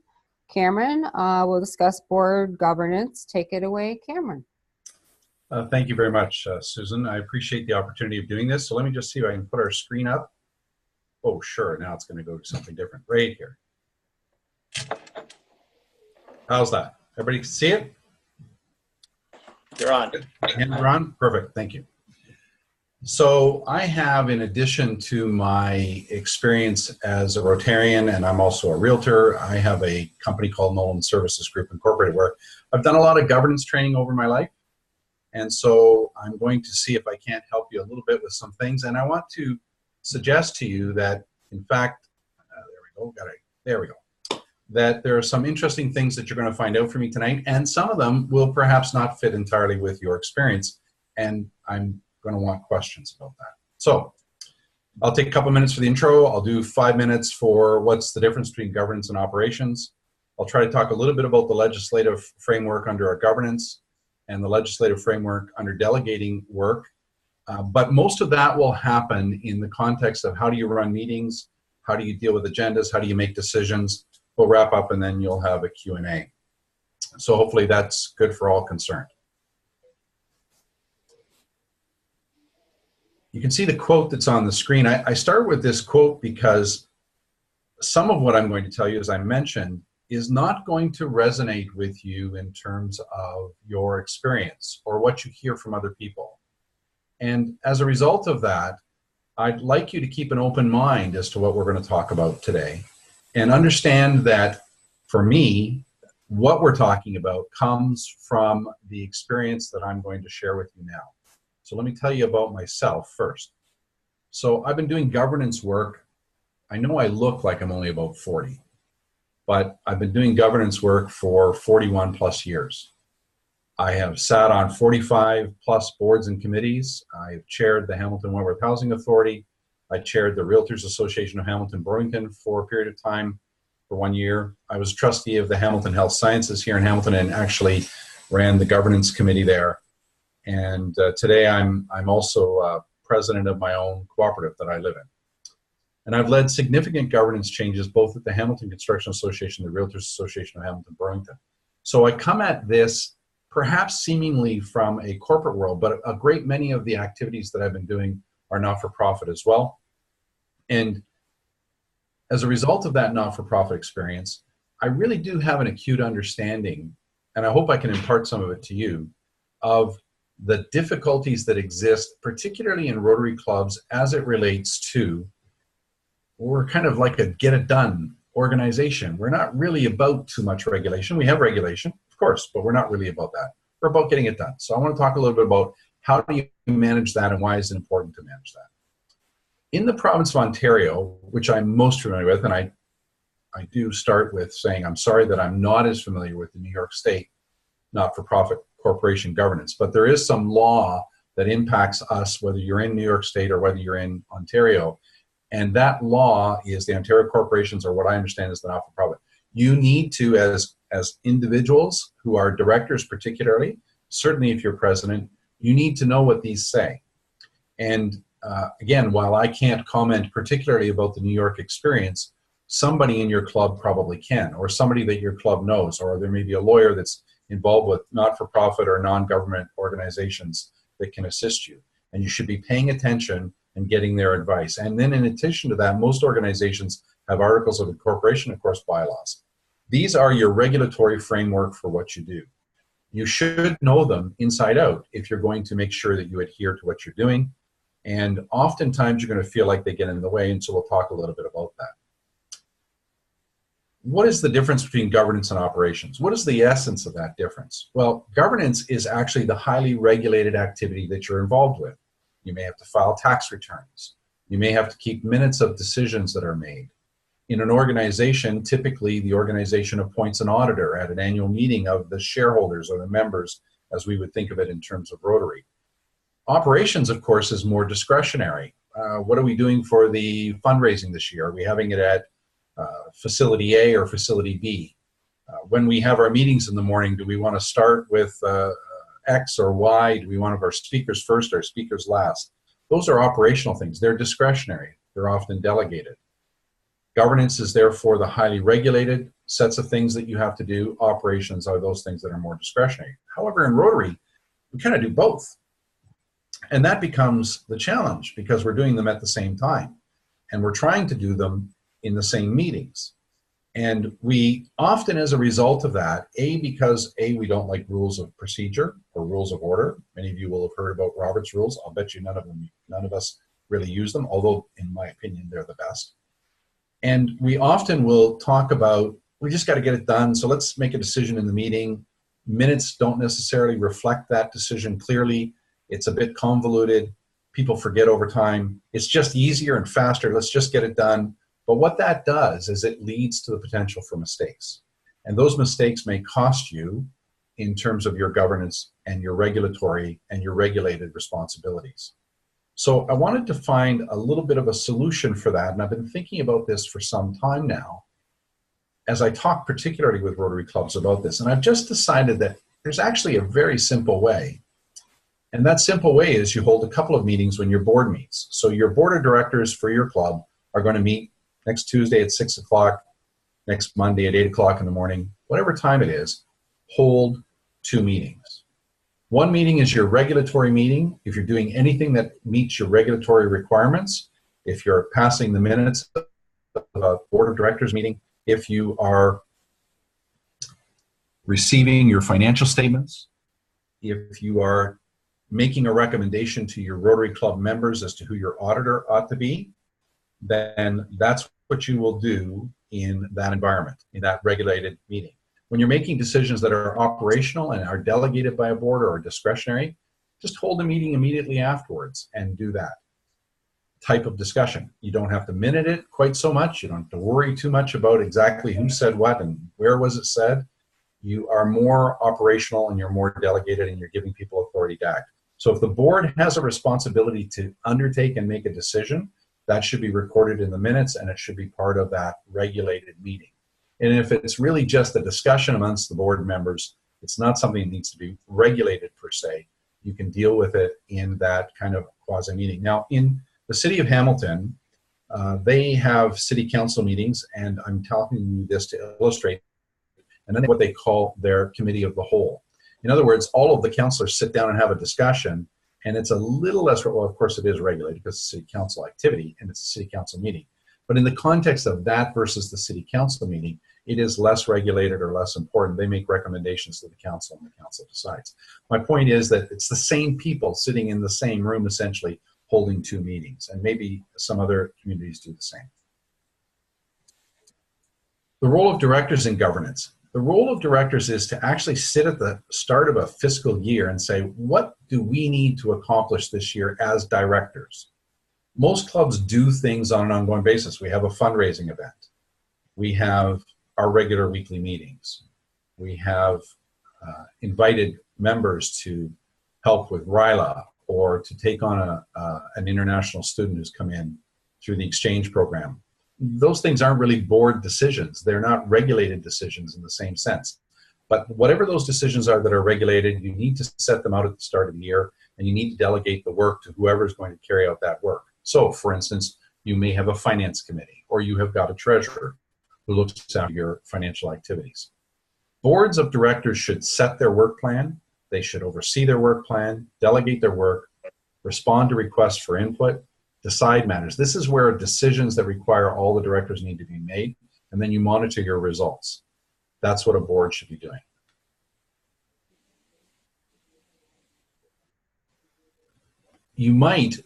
Cameron will discuss board governance. Take it away, Cameron. Thank you very much, Susan. I appreciate the opportunity of doing this. So let me just see if I can put our screen up. Oh, sure. Now it's going to go to something different right here. How's that? Everybody can see it? You're on. And you're on? Perfect. Thank you. So I have, in addition to my experience as a Rotarian, and I'm also a realtor, I have a company called Nolan Services Group Incorporated, where I've done a lot of governance training over my life. And so I'm going to see if I can't help you a little bit with some things. And I want to suggest to you that, in fact, there we go, that there are some interesting things that you're going to find out from me tonight, and some of them will perhaps not fit entirely with your experience, and I'm going to want questions about that. So I'll take a couple minutes for the intro. I'll do 5 minutes for what's the difference between governance and operations. I'll try to talk a little bit about the legislative framework under our governance and the legislative framework under delegating work. But most of that will happen in the context of how do you run meetings, how do you deal with agendas, how do you make decisions. We'll wrap up and then you'll have a Q&A. So hopefully that's good for all concerned. You can see the quote that's on the screen. I start with this quote because some of what I'm going to tell you, as I mentioned, is not going to resonate with you in terms of your experience or what you hear from other people. And as a result of that, I'd like you to keep an open mind as to what we're going to talk about today, and understand that for me, what we're talking about comes from the experience that I'm going to share with you now. So let me tell you about myself first. So I've been doing governance work. I know I look like I'm only about 40, but I've been doing governance work for 41 plus years. I have sat on 45 plus boards and committees. I've chaired the Hamilton Wentworth Housing Authority. I chaired the Realtors Association of Hamilton-Burlington for a period of time, for 1 year. I was trustee of the Hamilton Health Sciences here in Hamilton and actually ran the governance committee there. And today I'm also president of my own cooperative that I live in. And I've led significant governance changes both at the Hamilton Construction Association and the Realtors Association of Hamilton-Burlington. So I come at this perhaps seemingly from a corporate world, but a great many of the activities that I've been doing are not-for-profit as well. And as a result of that not-for-profit experience, I really do have an acute understanding, and I hope I can impart some of it to you, of the difficulties that exist, particularly in Rotary clubs, as it relates to, we're kind of like a get-it-done organization. We're not really about too much regulation. We have regulation, of course, but we're not really about that. We're about getting it done. So I want to talk a little bit about how do you manage that and why is it important to manage that. In the province of Ontario, which I'm most familiar with, and I do start with saying I'm sorry that I'm not as familiar with the New York State not-for-profit corporation governance, but there is some law that impacts us, whether you're in New York State or whether you're in Ontario, And that law is the Ontario Corporations, or what I understand is the not-for-profit. You need to, as individuals who are directors particularly, certainly if you're president, you need to know what these say. And again, while I can't comment particularly about the New York experience, somebody in your club probably can, or somebody that your club knows, or there may be a lawyer that's involved with not-for-profit or non-government organizations that can assist you. And you should be paying attention and getting their advice. And then in addition to that, most organizations have articles of incorporation, of course, bylaws. These are your regulatory framework for what you do. You should know them inside out if you're going to make sure that you adhere to what you're doing. And oftentimes you're going to feel like they get in the way, and so we'll talk a little bit about that. What is the difference between governance and operations? What is the essence of that difference? Well, governance is actually the highly regulated activity that you're involved with. You may have to file tax returns. You may have to keep minutes of decisions that are made. In an organization, typically the organization appoints an auditor at an annual meeting of the shareholders or the members, as we would think of it in terms of Rotary. Operations, of course, is more discretionary. What are we doing for the fundraising this year? Are we having it at facility A or facility B? When we have our meetings in the morning, do we want to start with X or Y? Do we want our speakers first or speakers last? Those are operational things. They're discretionary. They're often delegated. Governance is therefore the highly regulated sets of things that you have to do. Operations are those things that are more discretionary. However, in Rotary, we kind of do both. And that becomes the challenge because we're doing them at the same time. And we're trying to do them in the same meetings. And we often, as a result of that, because we don't like rules of procedure or rules of order. Many of you will have heard about Robert's rules. I'll bet you none of us really use them, although in my opinion, they're the best. And we often will talk about, we just got to get it done, so let's make a decision in the meeting. Minutes don't necessarily reflect that decision clearly. It's a bit convoluted. People forget over time. It's just easier and faster. Let's just get it done. But what that does is it leads to the potential for mistakes. And those mistakes may cost you in terms of your governance and your regulatory and your regulated responsibilities. So I wanted to find a little bit of a solution for that. And I've been thinking about this for some time now, as I talk particularly with Rotary clubs about this. And I've just decided that there's actually a very simple way. And that simple way is you hold a couple of meetings when your board meets. So your board of directors for your club are going to meet next Tuesday at 6 o'clock, next Monday at 8 o'clock in the morning, whatever time it is, hold 2 meetings. One meeting is your regulatory meeting. If you're doing anything that meets your regulatory requirements, if you're passing the minutes of a board of directors meeting, if you are receiving your financial statements, if you are making a recommendation to your Rotary Club members as to who your auditor ought to be, then that's what you will do in that environment, in that regulated meeting. When you're making decisions that are operational and are delegated by a board or are discretionary, just hold a meeting immediately afterwards and do that type of discussion. You don't have to minute it quite so much. You don't have to worry too much about exactly who said what and where was it said. You are more operational and you're more delegated and you're giving people authority to act. So if the board has a responsibility to undertake and make a decision, that should be recorded in the minutes and it should be part of that regulated meeting. And if it's really just a discussion amongst the board members, it's not something that needs to be regulated per se. You can deal with it in that kind of quasi-meeting. Now, in the city of Hamilton, they have city council meetings, and I'm telling you this to illustrate, and then what they call their committee of the whole. In other words, all of the councilors sit down and have a discussion, and it's a little less, well, of course it is regulated because it's a city council activity and it's a city council meeting. But in the context of that versus the city council meeting, it is less regulated or less important. They make recommendations to the council and the council decides. My point is that it's the same people sitting in the same room, essentially, holding 2 meetings, and maybe some other communities do the same. The role of directors in governance. The role of directors is to actually sit at the start of a fiscal year and say, what do we need to accomplish this year as directors? Most clubs do things on an ongoing basis. We have a fundraising event. We have our regular weekly meetings. We have invited members to help with RILA or to take on an international student who's come in through the exchange program. Those things aren't really board decisions. They're not regulated decisions in the same sense. But whatever those decisions are that are regulated, you need to set them out at the start of the year, and you need to delegate the work to whoever is going to carry out that work. So, for instance, you may have a finance committee, or you have got a treasurer who looks after your financial activities. Boards of directors should set their work plan. They should oversee their work plan, delegate their work, respond to requests for input, decide matters. This is where decisions that require all the directors need to be made, and then you monitor your results. That's what a board should be doing. You might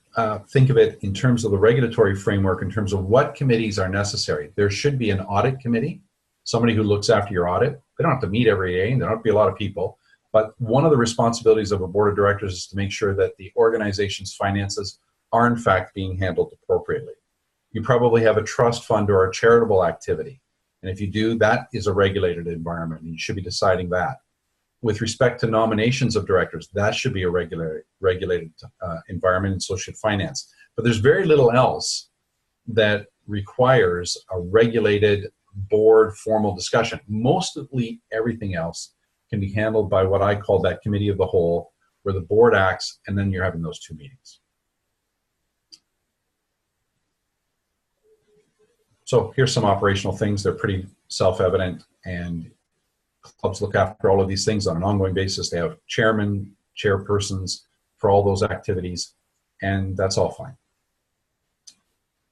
think of it in terms of the regulatory framework, in terms of what committees are necessary. There should be an audit committee, somebody who looks after your audit. They don't have to meet every day, and there don't have to be a lot of people. But one of the responsibilities of a board of directors is to make sure that the organization's finances are in fact being handled appropriately. You probably have a trust fund or a charitable activity. And if you do, that is a regulated environment, and you should be deciding that. With respect to nominations of directors, that should be a regulated environment, and so should finance. But there's very little else that requires a regulated board formal discussion. Mostly everything else can be handled by what I call that committee of the whole, where the board acts, and then you're having those two meetings. So here's some operational things. They're pretty self-evident, and clubs look after all of these things on an ongoing basis. They have chairmen, chairpersons for all those activities, and that's all fine.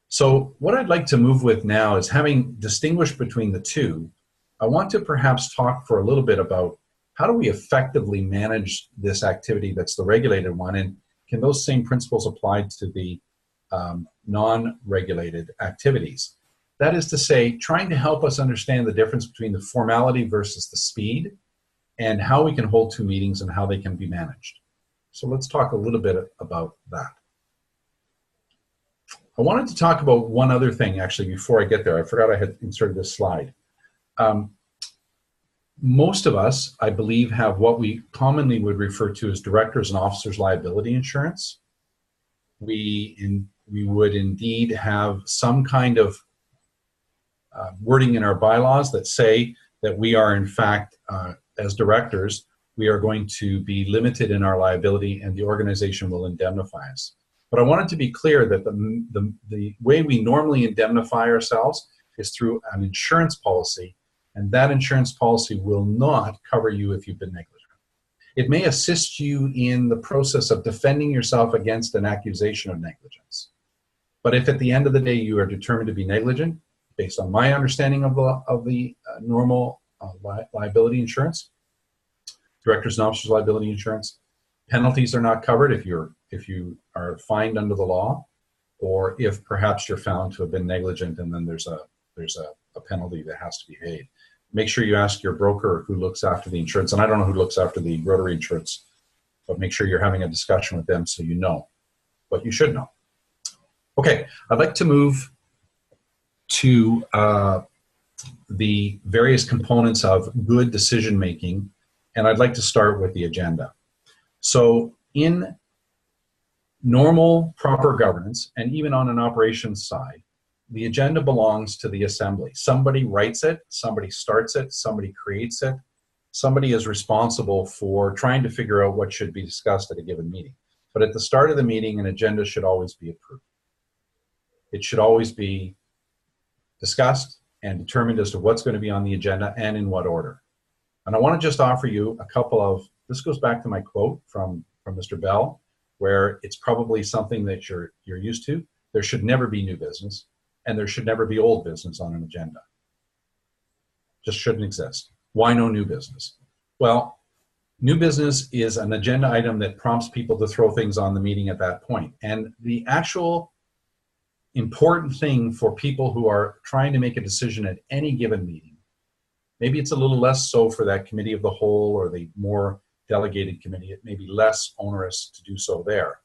So what I'd like to move with now is, having distinguished between the two, I want to perhaps talk for a little bit about how do we effectively manage this activity that's the regulated one, and can those same principles apply to the non-regulated activities? That is to say, trying to help us understand the difference between the formality versus the speed, and how we can hold two meetings and how they can be managed. So let's talk a little bit about that. I wanted to talk about one other thing, actually, before I get there. I forgot I had inserted this slide. Most of us, I believe, have what we commonly would refer to as directors and officers liability insurance. We would indeed have some kind of wording in our bylaws that say that we are, in fact, as directors, we are going to be limited in our liability, and the organization will indemnify us. But I wanted to be clear that the way we normally indemnify ourselves is through an insurance policy, and that insurance policy will not cover you if you've been negligent. It may assist you in the process of defending yourself against an accusation of negligence. But if at the end of the day you are determined to be negligent, based on my understanding of the normal liability insurance, directors and officers liability insurance, penalties are not covered if you are fined under the law, or if perhaps you're found to have been negligent, and then there's a penalty that has to be paid. Make sure you ask your broker who looks after the insurance, and I don't know who looks after the Rotary insurance, but make sure you're having a discussion with them so you know what you should know. Okay, I'd like to move to the various components of good decision making, and I'd like to start with the agenda. So in normal, proper governance, and even on an operations side, the agenda belongs to the assembly. Somebody writes it, somebody starts it, somebody creates it, somebody is responsible for trying to figure out what should be discussed at a given meeting. But at the start of the meeting, an agenda should always be approved. It should always be discussed and determined as to what's going to be on the agenda and in what order. And I want to just offer you a couple of, this goes back to my quote from Mr. Bell, where it's probably something that you're used to. There should never be new business, and there should never be old business on an agenda. Just shouldn't exist. Why no new business? Well, new business is an agenda item that prompts people to throw things on the meeting at that point. And the actual important thing for people who are trying to make a decision at any given meeting, maybe it's a little less so for that committee of the whole or the more delegated committee, it may be less onerous to do so there.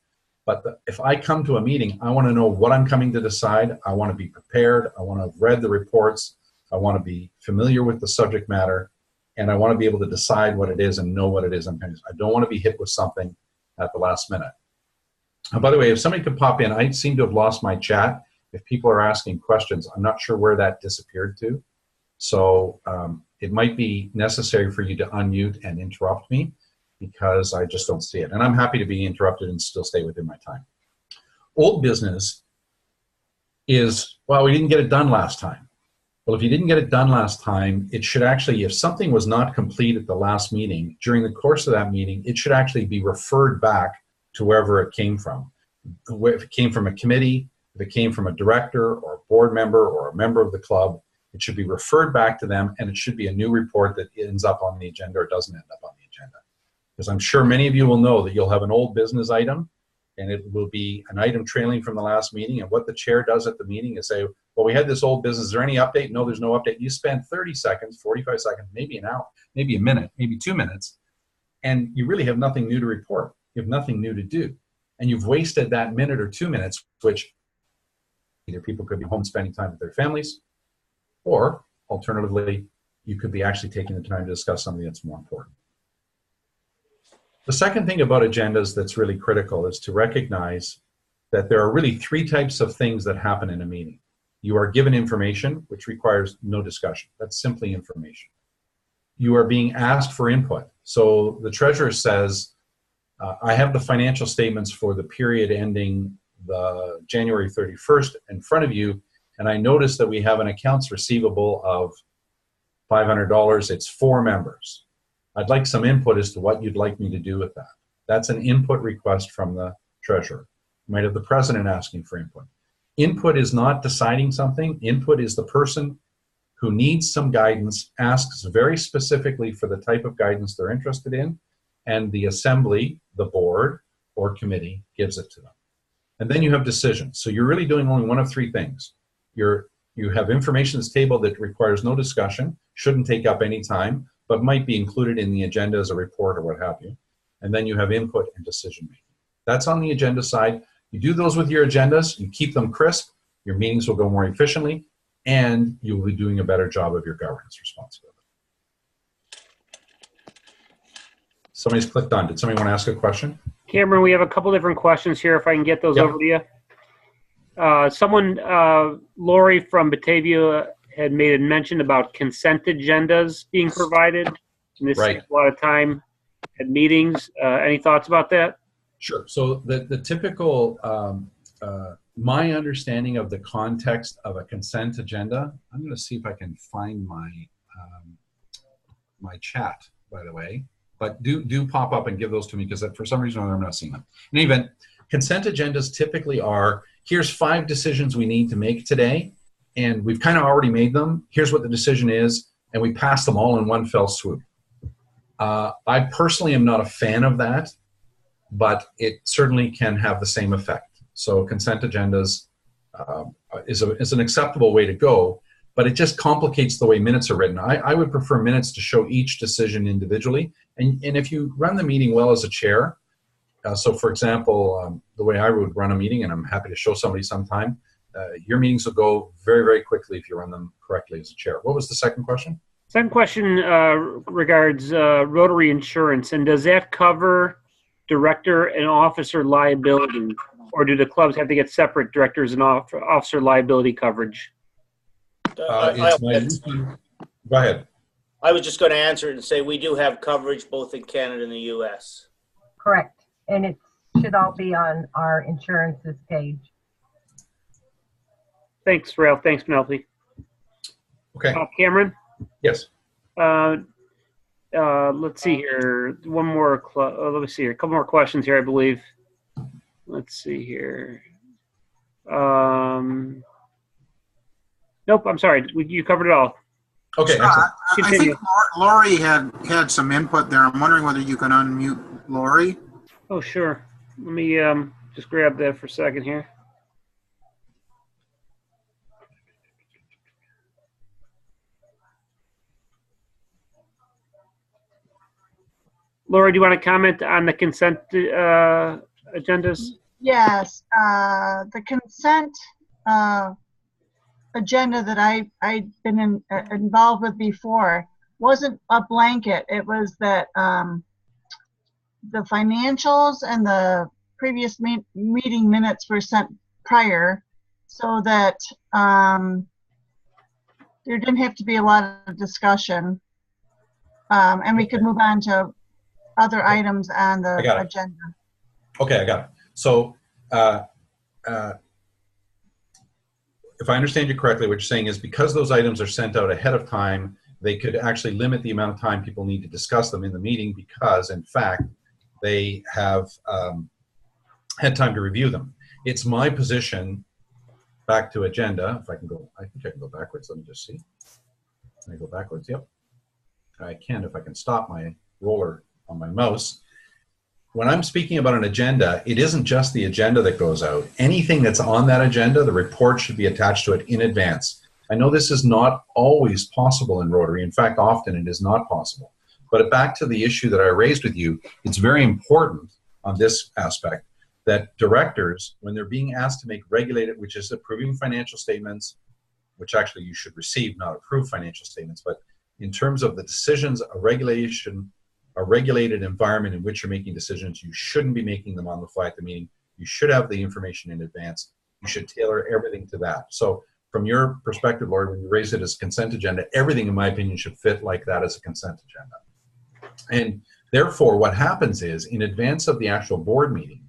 But if I come to a meeting, I want to know what I'm coming to decide. I want to be prepared. I want to have read the reports. I want to be familiar with the subject matter, and I want to be able to decide what it is and know what it is I'm going to do. I don't want to be hit with something at the last minute. By the way, if somebody could pop in, I seem to have lost my chat. If people are asking questions, I'm not sure where that disappeared to. So it might be necessary for you to unmute and interrupt me because I just don't see it. And I'm happy to be interrupted and still stay within my time. Old business is, well, we didn't get it done last time. Well, if you didn't get it done last time, it should actually, if something was not complete at the last meeting, during the course of that meeting, it should actually be referred back to wherever it came from. If it came from a committee, if it came from a director or a board member or a member of the club, it should be referred back to them, and it should be a new report that ends up on the agenda or doesn't end up on the agenda. Because I'm sure many of you will know that you'll have an old business item, and it will be an item trailing from the last meeting, and what the chair does at the meeting is say, well, we had this old business, is there any update? No, there's no update. You spend 30 seconds, 45 seconds, maybe an hour, maybe a minute, maybe 2 minutes, and you really have nothing new to report. You have nothing new to do. And you've wasted that minute or 2 minutes, which either people could be home spending time with their families, or alternatively, you could be actually taking the time to discuss something that's more important. The second thing about agendas that's really critical is to recognize that there are really 3 types of things that happen in a meeting. You are given information, which requires no discussion. That's simply information. You are being asked for input. So the treasurer says, I have the financial statements for the period ending the January 31st in front of you, and I notice that we have an accounts receivable of $500. It's 4 members. I'd like some input as to what you'd like me to do with that. That's an input request from the treasurer. You might have the president asking for input. Input is not deciding something. Input is the person who needs some guidance, asks very specifically for the type of guidance they're interested in, and the assembly, the board, or committee gives it to them. And then you have decisions. So you're really doing only one of 3 things. You have information that's tabled that requires no discussion, shouldn't take up any time, but might be included in the agenda as a report or what have you. And then you have input and decision making. That's on the agenda side. You do those with your agendas, you keep them crisp, your meetings will go more efficiently, and you will be doing a better job of your governance responsibility. Somebody's clicked on. Did somebody want to ask a question? Cameron, we have a couple different questions here, if I can get those over to you. Lori from Batavia had made a mention about consent agendas being provided. And this takes a lot of time at meetings. Any thoughts about that? Sure. So the typical, my understanding of the context of a consent agenda, I'm going to see if I can find my my chat, by the way. But do pop up and give those to me because for some reason or other I'm not seeing them. In any event, consent agendas typically are, here's 5 decisions we need to make today, and we've kind of already made them. Here's what the decision is, and we pass them all in one fell swoop. I personally am not a fan of that, but it certainly can have the same effect. So consent agendas is an acceptable way to go, but it just complicates the way minutes are written. I would prefer minutes to show each decision individually. And if you run the meeting well as a chair, so for example, the way I would run a meeting, and I'm happy to show somebody sometime, your meetings will go very, very quickly if you run them correctly as a chair. What was the second question? Second question regards Rotary insurance, and does that cover director and officer liability, or do the clubs have to get separate directors and officer liability coverage? Go ahead. I was just going to answer it and say we do have coverage both in Canada and the U.S. Correct. And it should all be on our insurances page. Thanks, Ralph. Thanks, Penelope. Okay. Cameron? Yes. Let's see here. One more. Let me see here. A couple more questions here, I believe. Let's see here. Nope, I'm sorry. You covered it all. Okay. I think Lori had some input there. I'm wondering whether you can unmute Lori. Oh, sure. Let me just grab that for a second here. Laura, do you want to comment on the consent agendas? Yes, the consent agenda that I've been involved with before wasn't a blanket. It was that the financials and the previous meeting minutes were sent prior, so that there didn't have to be a lot of discussion, and we could move on to other items on the agenda. Okay, I got it. So if I understand you correctly, what you're saying is because those items are sent out ahead of time, they could actually limit the amount of time people need to discuss them in the meeting because, in fact, they have had time to review them. It's my position, back to agenda, if I can go, I think I can go backwards. Let me just see. Can I go backwards? Yep. I can if I can stop my roller on my mouse. When I'm speaking about an agenda, it isn't just the agenda that goes out. Anything that's on that agenda, the report should be attached to it in advance. I know this is not always possible in Rotary. In fact, often it is not possible. But back to the issue that I raised with you, it's very important on this aspect that directors, when they're being asked to make regulated, which is approving financial statements, which actually you should receive, not approve financial statements, but in terms of the decisions, a regulated environment in which you're making decisions, you shouldn't be making them on the fly at the meeting. You should have the information in advance. You should tailor everything to that. So from your perspective, Lord, when you raise it as a consent agenda, everything, in my opinion, should fit like that as a consent agenda. And therefore, what happens is, in advance of the actual board meeting,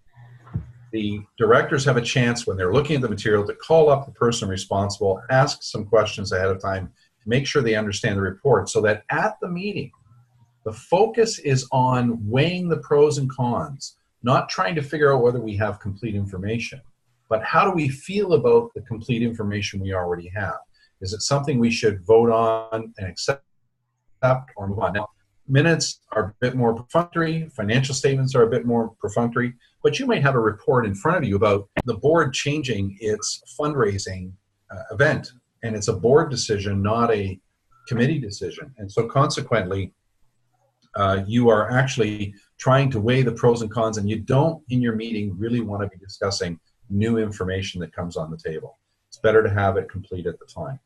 the directors have a chance, when they're looking at the material, to call up the person responsible, ask some questions ahead of time, make sure they understand the report, so that at the meeting, the focus is on weighing the pros and cons, not trying to figure out whether we have complete information, but how do we feel about the complete information we already have? Is it something we should vote on and accept or move on? Now, minutes are a bit more perfunctory, financial statements are a bit more perfunctory, but you might have a report in front of you about the board changing its fundraising event, and it's a board decision, not a committee decision. And so consequently, you are actually trying to weigh the pros and cons, and you don't, in your meeting, really want to be discussing new information that comes on the table. It's better to have it complete at the time.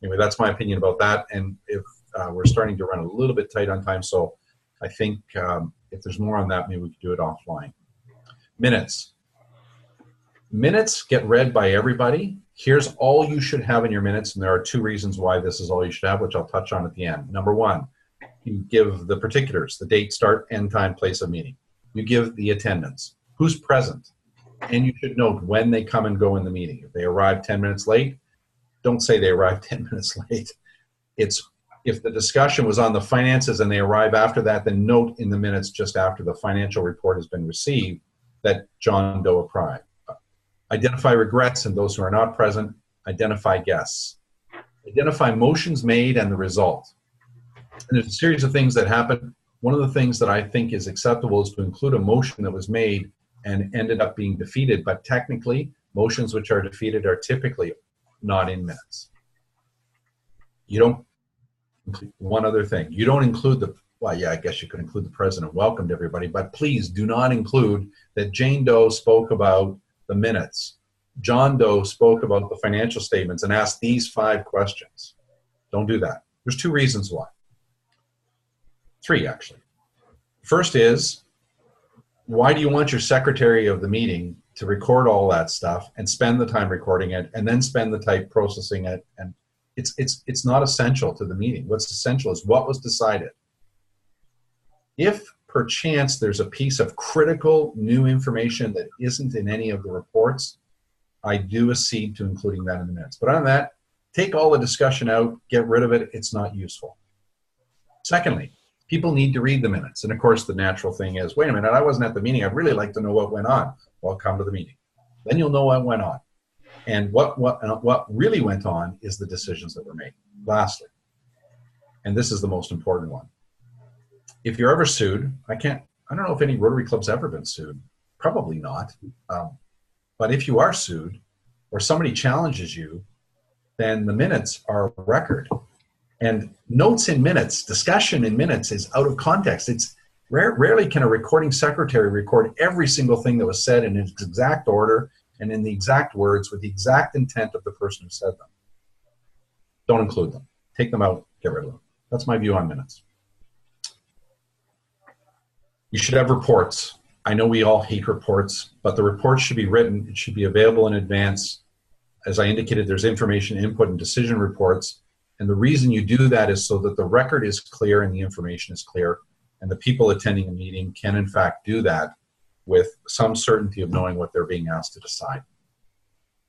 Anyway, that's my opinion about that, and if we're starting to run a little bit tight on time, so I think if there's more on that, maybe we could do it offline. Minutes. Minutes get read by everybody. Here's all you should have in your minutes, and there are two reasons why this is all you should have, which I'll touch on at the end. Number one, you give the particulars, the date, start, end time, place of meeting. You give the attendance, who's present, and you should note when they come and go in the meeting. If they arrive 10 minutes late, don't say they arrived 10 minutes late. It's if the discussion was on the finances and they arrive after that, then note in the minutes just after the financial report has been received that John Doe arrived. Identify regrets and those who are not present. Identify guests. Identify motions made and the result. And there's a series of things that happen. One of the things that I think is acceptable is to include a motion that was made and ended up being defeated, but technically, motions which are defeated are typically not in minutes. You don't include one other thing. You don't include the, well, yeah, I guess you could include the president welcomed everybody, but please do not include that Jane Doe spoke about the minutes. John Doe spoke about the financial statements and asked these 5 questions. Don't do that. There's 2 reasons why. 3, actually. First is, why do you want your secretary of the meeting to record all that stuff and spend the time recording it and then spend the time processing it? And it's not essential to the meeting. What's essential is what was decided. If perchance there's a piece of critical new information that isn't in any of the reports, I do accede to including that in the minutes. But on that, take all the discussion out, get rid of it. It's not useful. Secondly, people need to read the minutes. And of course, the natural thing is, wait a minute, I wasn't at the meeting. I'd really like to know what went on. Well, come to the meeting. Then you'll know what went on. And what really went on is the decisions that were made. Lastly, and this is the most important one. If you're ever sued, I don't know if any Rotary Club's ever been sued. Probably not. But if you are sued or somebody challenges you, then the minutes are a record. And notes in minutes, discussion in minutes is out of context. It's rarely can a recording secretary record every single thing that was said in its exact order and in the exact words with the exact intent of the person who said them. Don't include them. Take them out, get rid of them. That's my view on minutes. You should have reports. I know we all hate reports, but the report should be written. It should be available in advance. As I indicated, there's information input and decision reports. And the reason you do that is so that the record is clear and the information is clear, and the people attending a meeting can in fact do that with some certainty of knowing what they're being asked to decide.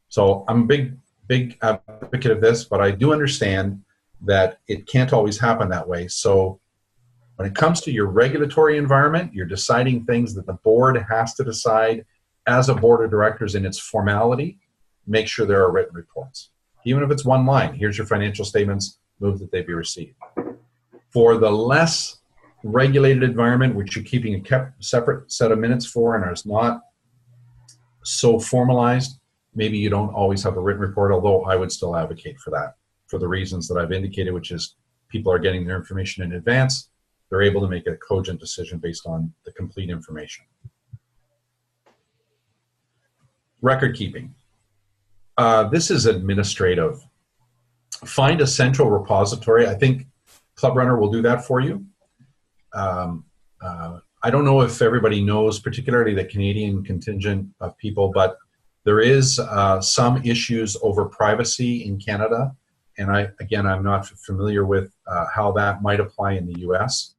So I'm a big advocate of this, but I do understand that it can't always happen that way. So when it comes to your regulatory environment, you're deciding things that the board has to decide as a board of directors in its formality. Make sure there are written reports. Even if it's one line, here's your financial statements, move that they be received. For the less regulated environment, which you're keeping a separate set of minutes for and is not so formalized, maybe you don't always have a written report, although I would still advocate for that for the reasons that I've indicated, which is people are getting their information in advance. They're able to make a cogent decision based on the complete information. Record keeping. This is administrative. Find a central repository. I think Club Runner will do that for you. I don't know if everybody knows, particularly the Canadian contingent of people, but there is some issues over privacy in Canada. And I'm not familiar with how that might apply in the US,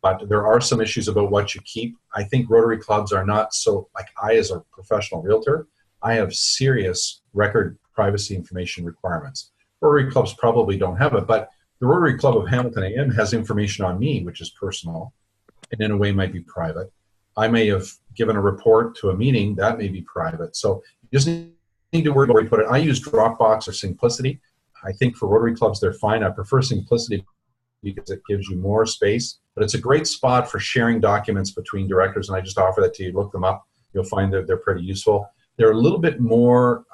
but there are some issues about what you keep. I think Rotary clubs are not so, like I as a professional realtor, I have serious record privacy information requirements. Rotary clubs probably don't have it, but the Rotary Club of Hamilton AM has information on me, which is personal, and in a way might be private. I may have given a report to a meeting, that may be private. So you just need to worry about where you put it. I use Dropbox or Simplicity. I think for Rotary clubs, they're fine. I prefer Simplicity because it gives you more space, but it's a great spot for sharing documents between directors, and I just offer that to you. Look them up. You'll find that they're pretty useful. They're a little bit more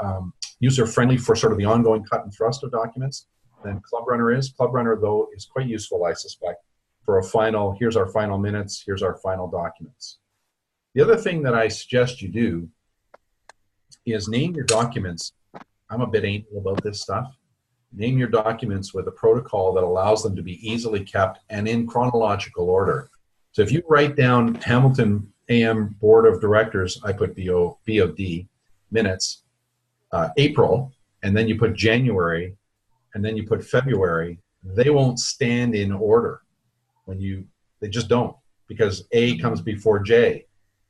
user-friendly for sort of the ongoing cut and thrust of documents than Club Runner is. Club Runner, though, is quite useful, I suspect, for a final, here's our final minutes, here's our final documents. The other thing that I suggest you do is name your documents. I'm a bit anal about this stuff. Name your documents with a protocol that allows them to be easily kept and in chronological order. So if you write down Hamilton AM Board of Directors, I put BOD, minutes, April, and then you put January, and then you put February, they won't stand in order. They just don't, because A comes before J.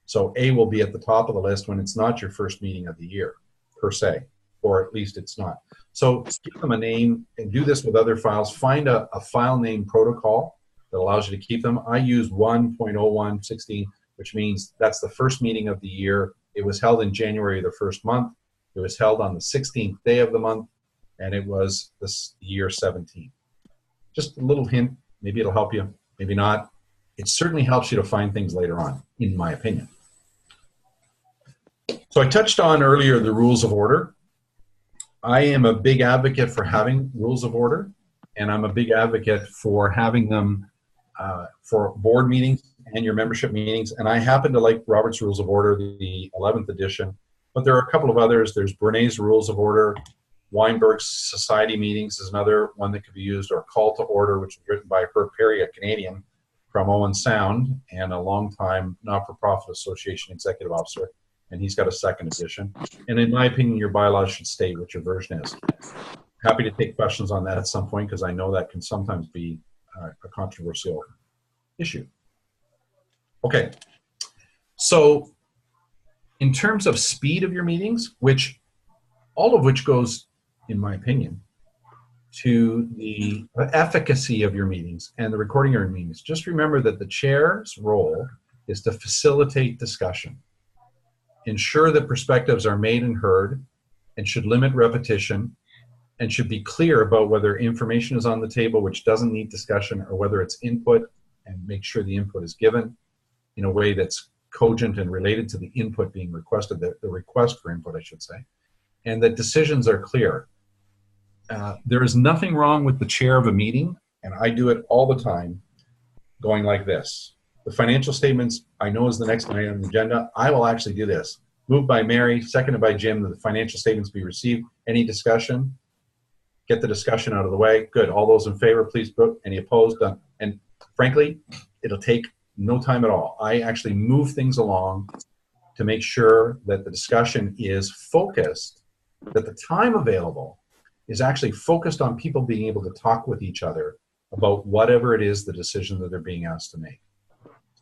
So A will be at the top of the list when it's not your first meeting of the year, per se, or at least it's not. So give them a name and do this with other files. Find a file name protocol that allows you to keep them. I use 1.0116, which means that's the first meeting of the year. It was held in January the first month. It was held on the 16th day of the month, and it was this year 17. Just a little hint. Maybe it'll help you, maybe not. It certainly helps you to find things later on, in my opinion. So I touched on earlier the rules of order. I am a big advocate for having rules of order, and I'm a big advocate for having them for board meetings and your membership meetings. And I happen to like Robert's Rules of Order, the 11th edition, but there are a couple of others. There's Bernays Rules of Order. Weinberg's Society Meetings is another one that could be used, or Call to Order, which was written by Herb Perry, a Canadian from Owen Sound and a longtime not-for-profit association executive officer, and he's got a second edition. And in my opinion, your bylaws should state what your version is. Happy to take questions on that at some point, because I know that can sometimes be a controversial issue. Okay, so in terms of speed of your meetings, all of which goes, in my opinion, to the efficacy of your meetings and the recording of your meetings, just remember that the chair's role is to facilitate discussion, ensure that perspectives are made and heard, and should limit repetition, and should be clear about whether information is on the table which doesn't need discussion, or whether it's input, and make sure the input is given in a way that's cogent and related to the input being requested, the request for input, I should say, and that decisions are clear. There is nothing wrong with the chair of a meeting, and I do it all the time, going like this. The financial statements I know is the next item on the agenda. I will actually do this. Moved by Mary, seconded by Jim, that the financial statements be received. Any discussion? Get the discussion out of the way. Good. All those in favor, please vote. Any opposed? Done. And frankly, it'll take no time at all. I actually move things along to make sure that the discussion is focused that the time available is actually focused on people being able to talk with each other about whatever it is the decision that they're being asked to make.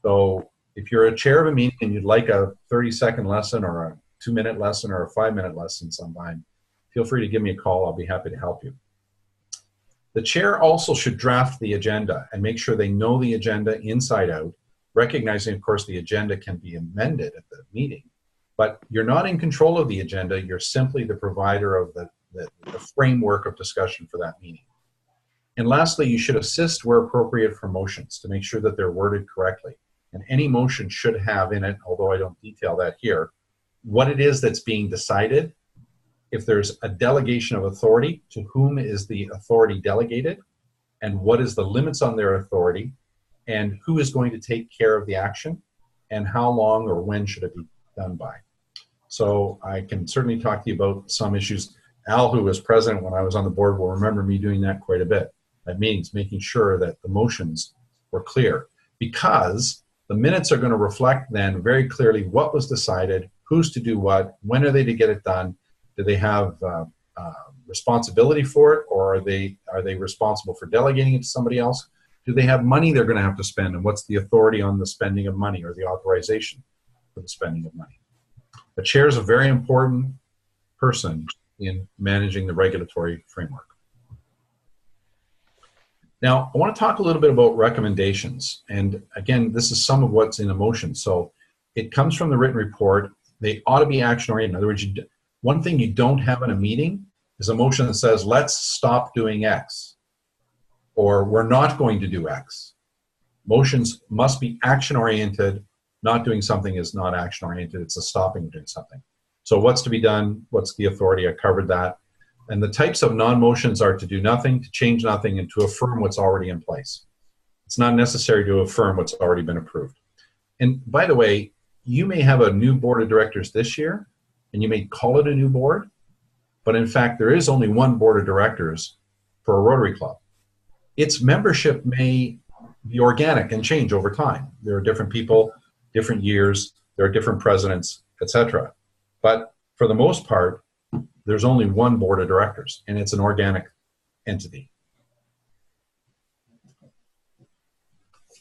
So if you're a chair of a meeting and you'd like a 30-second lesson or a 2-minute lesson or a 5-minute lesson sometime, feel free to give me a call. I'll be happy to help you. The chair also should draft the agenda and make sure they know the agenda inside out, recognizing, of course, the agenda can be amended at the meeting. But you're not in control of the agenda. You're simply the provider of the framework of discussion for that meeting. And lastly, you should assist where appropriate for motions to make sure that they're worded correctly. And any motion should have in it, although I don't detail that here, what it is that's being decided. If there's a delegation of authority, to whom is the authority delegated, and what is the limits on their authority, and who is going to take care of the action, and how long or when should it be done by. So I can certainly talk to you about some issues. Al, who was president when I was on the board, will remember me doing that quite a bit at meetings, making sure that the motions were clear, because the minutes are going to reflect then very clearly what was decided, who's to do what, when are they to get it done, do they have responsibility for it, or are they responsible for delegating it to somebody else? Do they have money they're going to have to spend, and what's the authority on the spending of money or the authorization for the spending of money? The chair is a very important person in managing the regulatory framework. Now, I want to talk a little bit about recommendations. And again, this is some of what's in a motion. So it comes from the written report. They ought to be action-oriented. In other words, one thing you don't have in a meeting is a motion that says, let's stop doing X, or we're not going to do X. Motions must be action-oriented. Not doing something is not action-oriented. It's a stopping of doing something. So what's to be done? What's the authority? I covered that. And the types of non-motions are to do nothing, to change nothing, and to affirm what's already in place. It's not necessary to affirm what's already been approved. And by the way, you may have a new board of directors this year, and you may call it a new board, but in fact, there is only one board of directors for a Rotary Club. Its membership may be organic and change over time. There are different people, different years, there are different presidents, etc. But for the most part, there's only one board of directors, and it's an organic entity.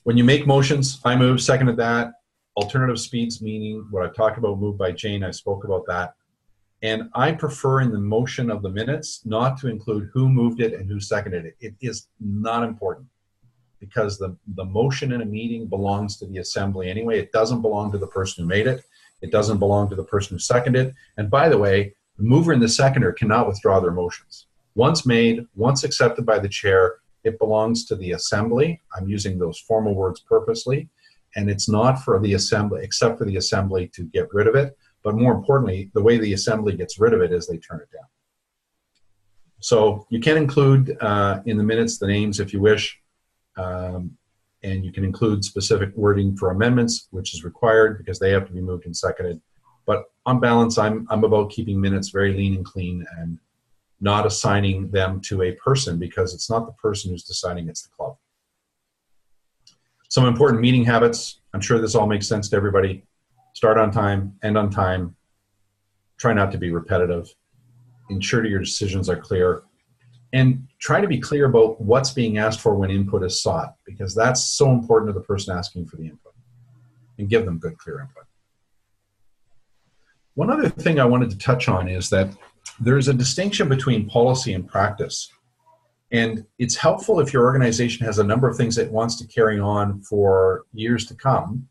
When you make motions, I move, seconded that. Alternative speeds, meaning what I've talked about, moved by Jane, I spoke about that. And I prefer in the motion of the minutes not to include who moved it and who seconded it. It is not important, because the motion in a meeting belongs to the assembly anyway. It doesn't belong to the person who made it. It doesn't belong to the person who seconded it. And by the way, the mover and the seconder cannot withdraw their motions. Once made, once accepted by the chair, it belongs to the assembly. I'm using those formal words purposely. And it's not for the assembly, except for the assembly to get rid of it. But more importantly, the way the assembly gets rid of it is they turn it down. So you can include in the minutes the names if you wish. And you can include specific wording for amendments, which is required because they have to be moved and seconded. But on balance, I'm about keeping minutes very lean and clean and not assigning them to a person, because it's not the person who's deciding, it's the club. Some important meeting habits. I'm sure this all makes sense to everybody. Start on time, end on time. Try not to be repetitive. Ensure that your decisions are clear. And try to be clear about what's being asked for when input is sought, because that's so important to the person asking for the input. And give them good, clear input. One other thing I wanted to touch on is that there's a distinction between policy and practice. And it's helpful if your organization has a number of things it wants to carry on for years to come.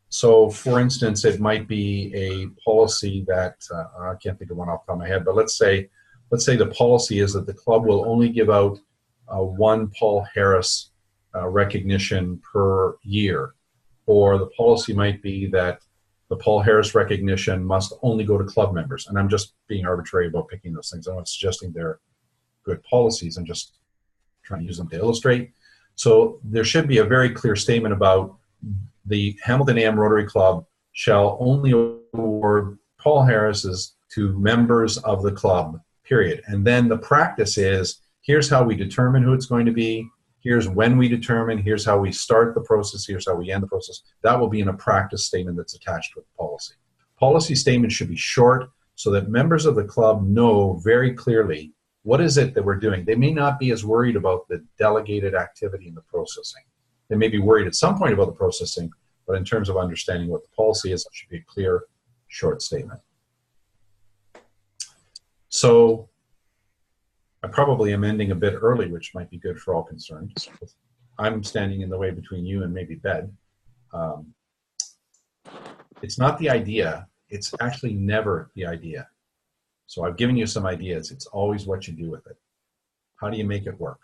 So, for instance, it might be a policy that, I can't think of one off the top of my head, but let's say the policy is that the club will only give out one Paul Harris recognition per year. Or the policy might be that the Paul Harris recognition must only go to club members. And I'm just being arbitrary about picking those things. I'm not suggesting they're good policies. I'm just trying to use them to illustrate. So there should be a very clear statement about the Hamilton AM Rotary Club shall only award Paul Harris's to members of the club, period. And then the practice is, here's how we determine who it's going to be. Here's when we determine, here's how we start the process, here's how we end the process. That will be in a practice statement that's attached with the policy. Policy statements should be short, so that members of the club know very clearly what is it that we're doing. They may not be as worried about the delegated activity in the processing. They may be worried at some point about the processing, but in terms of understanding what the policy is, it should be a clear, short statement. So I probably am ending a bit early, which might be good for all concerned. I'm standing in the way between you and maybe bed. It's not the idea. It's actually never the idea. So I've given you some ideas. It's always what you do with it. How do you make it work?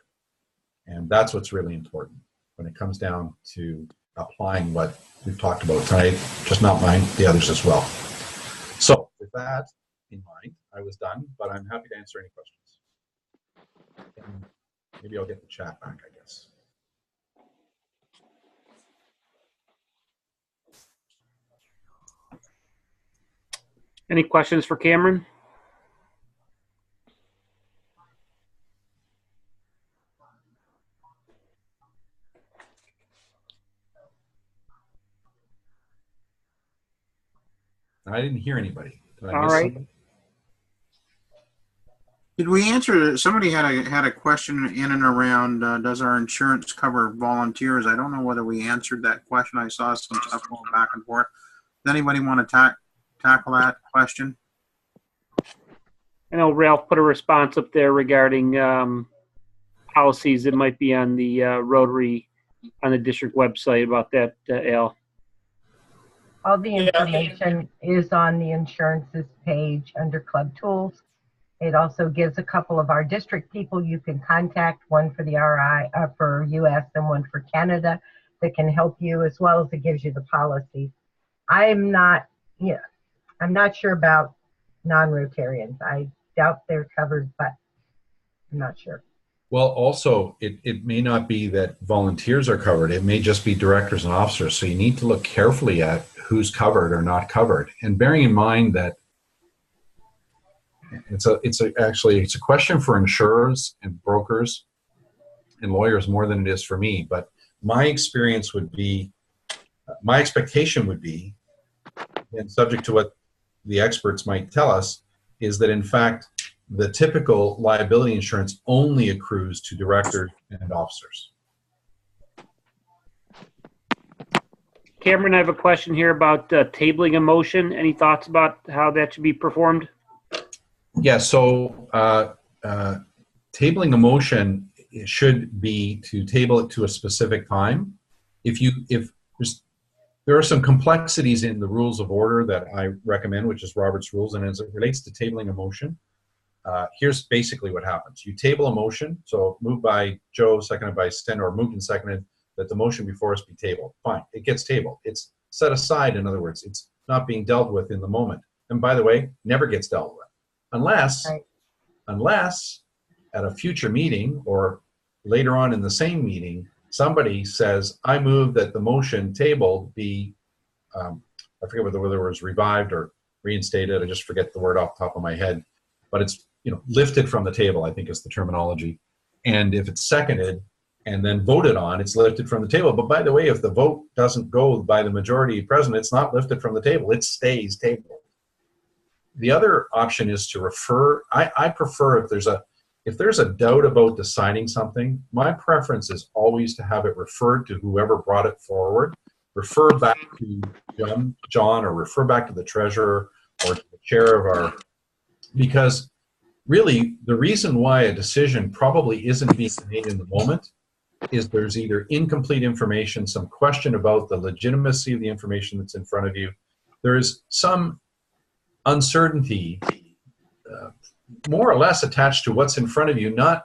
And that's what's really important when it comes down to applying what we've talked about tonight, just not mine, the others as well. So with that in mind, I was done, but I'm happy to answer any questions. And maybe I'll get the chat back, I guess. Any questions for Cameron? I didn't hear anybody. Did I All miss right. something? Did we answer? Somebody had a question in and around. Does our insurance cover volunteers? I don't know whether we answered that question. I saw some stuff going back and forth. Does anybody want to tackle that question? I know Ralph put a response up there regarding policies that might be on the Rotary, on the district website about that, Al. All the information is on the insurances page under Club Tools. It also gives a couple of our district people you can contact, one for the RI, for US and one for Canada, that can help you, as well as it gives you the policies. I'm not sure about non-Rotarians. I doubt they're covered, but I'm not sure. Well, also, it may not be that volunteers are covered. It may just be directors and officers. So you need to look carefully at who's covered or not covered. And bearing in mind that actually it's a question for insurers and brokers and lawyers more than it is for me. But my experience would be, my expectation would be, and subject to what the experts might tell us, is that in fact, the typical liability insurance only accrues to directors and officers. Cameron, I have a question here about tabling a motion. Any thoughts about how that should be performed? Yeah, so tabling a motion should be to table it to a specific time. There are some complexities in the rules of order that I recommend, which is Robert's rules, and as it relates to tabling a motion, here's basically what happens. You table a motion, so moved by Joe, seconded by Sten, or moved and seconded that the motion before us be tabled. Fine, it gets tabled. It's set aside, in other words. It's not being dealt with in the moment. And by the way, never gets dealt with. Unless at a future meeting or later on in the same meeting, somebody says, I move that the motion tabled be, I forget whether it was revived or reinstated. I just forget the word off the top of my head. But it's lifted from the table, I think is the terminology. And if it's seconded and then voted on, it's lifted from the table. But by the way, if the vote doesn't go by the majority present, it's not lifted from the table. It stays tabled. The other option is to refer. I prefer if there's a doubt about deciding something, my preference is always to have it referred to whoever brought it forward, refer back to John, or refer back to the treasurer or to the chair of our, because really the reason why a decision probably isn't being made in the moment is there's either incomplete information, some question about the legitimacy of the information that's in front of you. There is some uncertainty, more or less attached to what's in front of you, not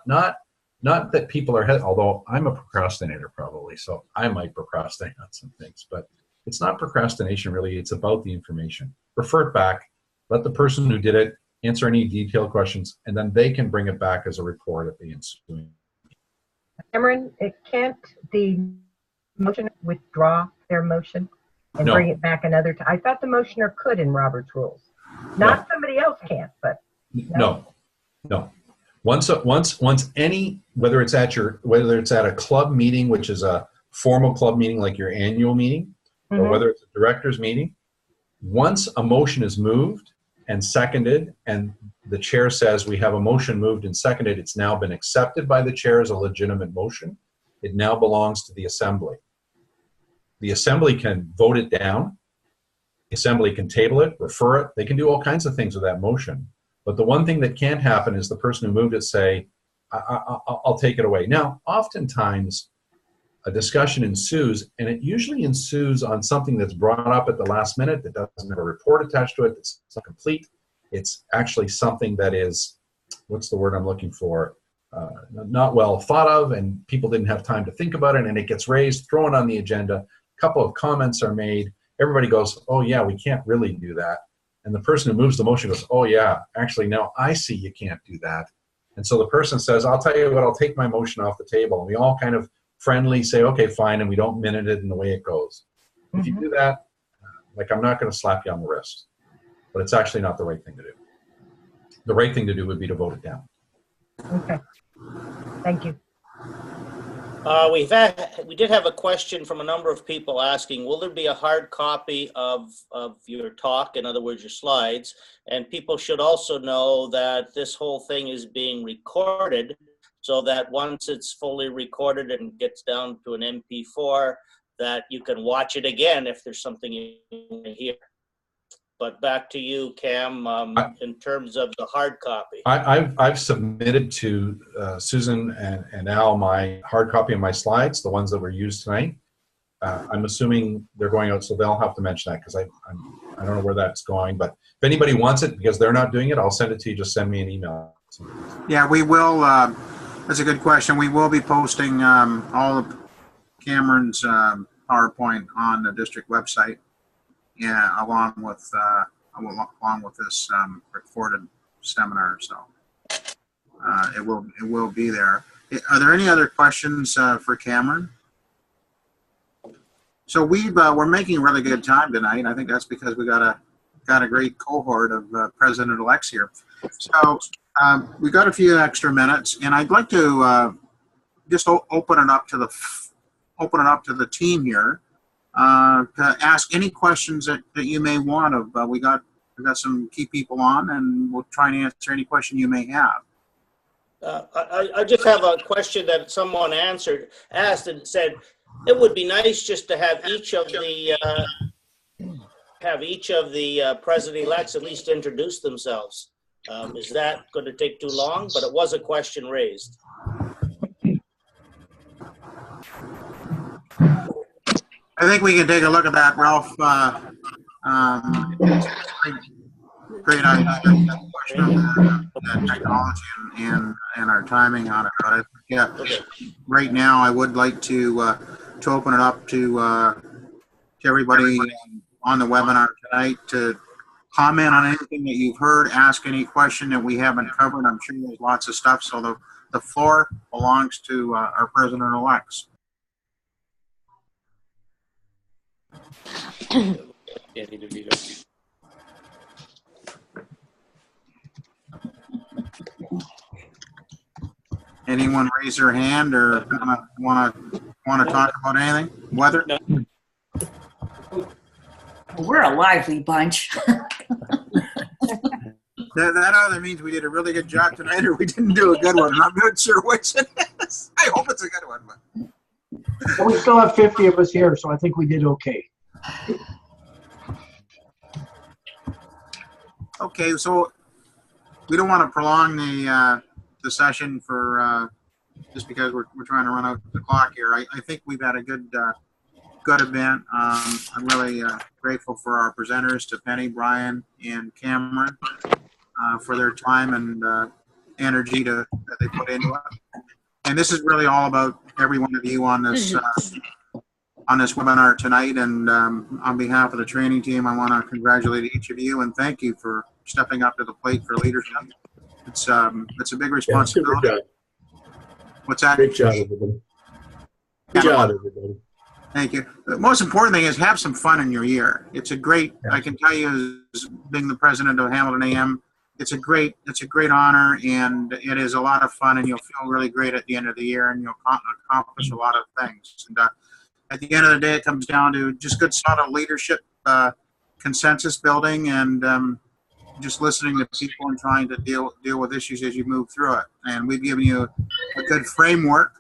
that people are, although I'm a procrastinator probably, so I might procrastinate on some things, but it's not procrastination really, it's about the information. Refer it back, let the person who did it answer any detailed questions, and then they can bring it back as a report at the ensuing. Cameron, can't the motioner withdraw their motion and No. bring it back another time? I thought the motioner could in Robert's rules. Not somebody else can't, but No. Once any, whether it's at a club meeting, which is a formal club meeting like your annual meeting, or whether it's a director's meeting, once a motion is moved and seconded, and the chair says we have a motion moved and seconded, it's now been accepted by the chair as a legitimate motion. It now belongs to the assembly. The assembly can vote it down. The assembly can table it, refer it. They can do all kinds of things with that motion. But the one thing that can't happen is the person who moved it say, I'll take it away. Now, oftentimes a discussion ensues, and it usually ensues on something that's brought up at the last minute that doesn't have a report attached to it, that's not complete. It's actually something that is, what's the word I'm looking for? Not well thought of, and people didn't have time to think about it, and it gets raised, thrown on the agenda. A couple of comments are made. Everybody goes, oh yeah, we can't really do that. And the person who moves the motion goes, oh yeah, actually no, I see you can't do that. And so the person says, I'll tell you what, I'll take my motion off the table. And we all kind of friendly say, okay, fine, and we don't minute it and away it goes. If you do that, like, I'm not going to slap you on the wrist, but it's actually not the right thing to do. The right thing to do would be to vote it down. Okay. Thank you. We did have a question from a number of people asking, will there be a hard copy of your talk, in other words, your slides? And people should also know that this whole thing is being recorded, so that once it's fully recorded and gets down to an MP4, that you can watch it again if there's something you want to hear. But back to you, Cam, in terms of the hard copy. I've submitted to Susan and Al my hard copy of my slides, the ones that were used tonight. I'm assuming they're going out, so they'll have to mention that, because I don't know where that's going. But if anybody wants it because they're not doing it, I'll send it to you. Just send me an email. Yeah, we will. That's a good question. We will be posting all of Cameron's PowerPoint on the district website. Yeah, along with this recorded seminar, so it will be there. Are there any other questions for Cameron? So we're making really good time tonight. I think that's because we got a great cohort of president-elects here. So we got a few extra minutes, and I'd like to just open it up to the team here. To ask any questions that you may want of. We got some key people on, and we'll try and answer any question you may have. I just have a question that someone asked and said, it would be nice just to have each of the president-elects at least introduce themselves. Is that going to take too long? But it was a question raised. I think we can take a look at that, Ralph. Great idea. Question of the technology and our timing on it. But yeah, right now I would like to open it up to everybody on the webinar tonight to comment on anything that you've heard, ask any question that we haven't covered. I'm sure there's lots of stuff. So the floor belongs to our president-elects. Anyone raise their hand or want to talk about anything? Weather? We're a lively bunch. That either means we did a really good job tonight or we didn't do a good one. I'm not sure which it is. I hope it's a good one. But we still have 50 of us here, so I think we did okay. Okay, so we don't want to prolong the session for just because we're trying to run out the clock here. I think we've had a good event. I'm really grateful for our presenters, to Penny, Brian, and Cameron, for their time and energy that they put into it. And this is really all about every one of you on this webinar tonight. And on behalf of the training team, I want to congratulate each of you and thank you for stepping up to the plate for leadership. It's a big responsibility. Yeah, What's that? great job, everybody. Good job, everybody. Thank you. The most important thing is have some fun in your year. It's a great, I can tell you, as being the president of Hamilton AM, it's a great honor, and it is a lot of fun, and you'll feel really great at the end of the year, and you'll accomplish a lot of things. And at the end of the day, it comes down to just good, solid leadership, consensus building, and just listening to people and trying to deal with issues as you move through it. And we've given you a good framework.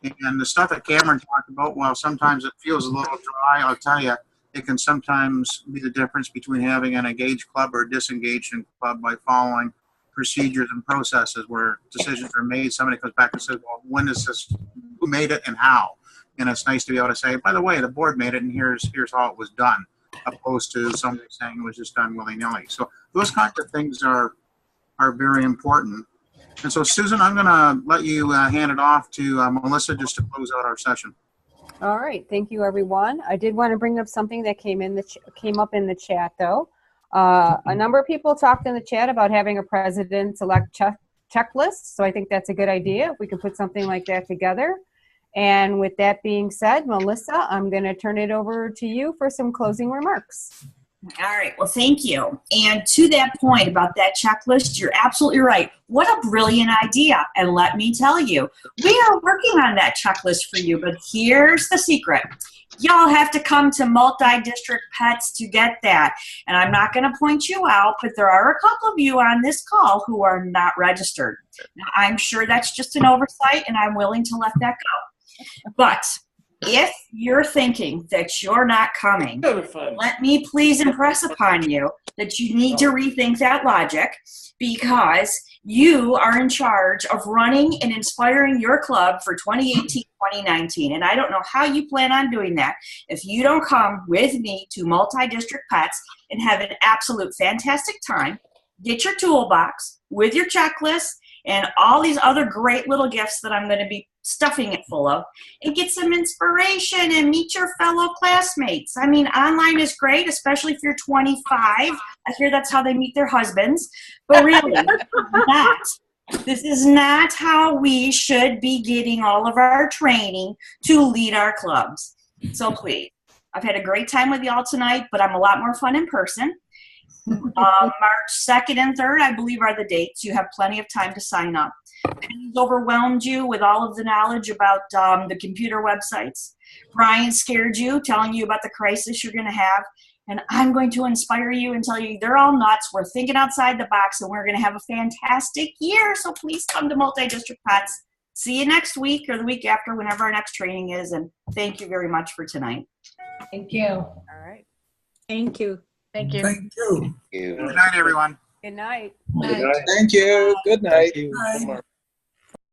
And the stuff that Cameron talked about, while sometimes it feels a little dry, I'll tell you, it can sometimes be the difference between having an engaged club or a disengaged club by following procedures and processes where decisions are made. Somebody comes back and says, well, when is this, who made it and how? And it's nice to be able to say, by the way, the board made it and here's how it was done, opposed to somebody saying it was just done willy-nilly. So those kinds of things are very important. And so, Susan, I'm going to let you hand it off to Melissa just to close out our session. All right. Thank you, everyone. I did want to bring up something that came up in the chat, though. A number of people talked in the chat about having a president-elect checklist. So I think that's a good idea if we can put something like that together. And with that being said, Melissa, I'm going to turn it over to you for some closing remarks. All right. Well, thank you. And to that point about that checklist, you're absolutely right. What a brilliant idea. And let me tell you, we are working on that checklist for you. But here's the secret. Y'all have to come to multi-district pets to get that. And I'm not going to point you out, but there are a couple of you on this call who are not registered. Now, I'm sure that's just an oversight, and I'm willing to let that go. But if you're thinking that you're not coming, let me please impress upon you that you need to rethink that logic, because you are in charge of running and inspiring your club for 2018-2019. And I don't know how you plan on doing that if you don't come with me to Multi-District Pets and have an absolute fantastic time. Get your toolbox with your checklist and all these other great little gifts that I'm going to be stuffing it full of, and get some inspiration and meet your fellow classmates. I mean, online is great, especially if you're 25. I hear that's how they meet their husbands. But really, this is not how we should be getting all of our training to lead our clubs. So please, I've had a great time with y'all tonight, but I'm a lot more fun in person. March 2nd and 3rd, I believe, are the dates. You have plenty of time to sign up. Penny's overwhelmed you with all of the knowledge about the computer websites. Brian scared you, telling you about the crisis you're going to have. And I'm going to inspire you and tell you they're all nuts. We're thinking outside the box, and we're going to have a fantastic year. So please come to Multi-District Pets. See you next week or the week after, whenever our next training is. And thank you very much for tonight. Thank you. All right. Thank you. Thank you. Thank you. Good night, everyone. Good night. Good night. Thank you. Good night. Thank you. Bye.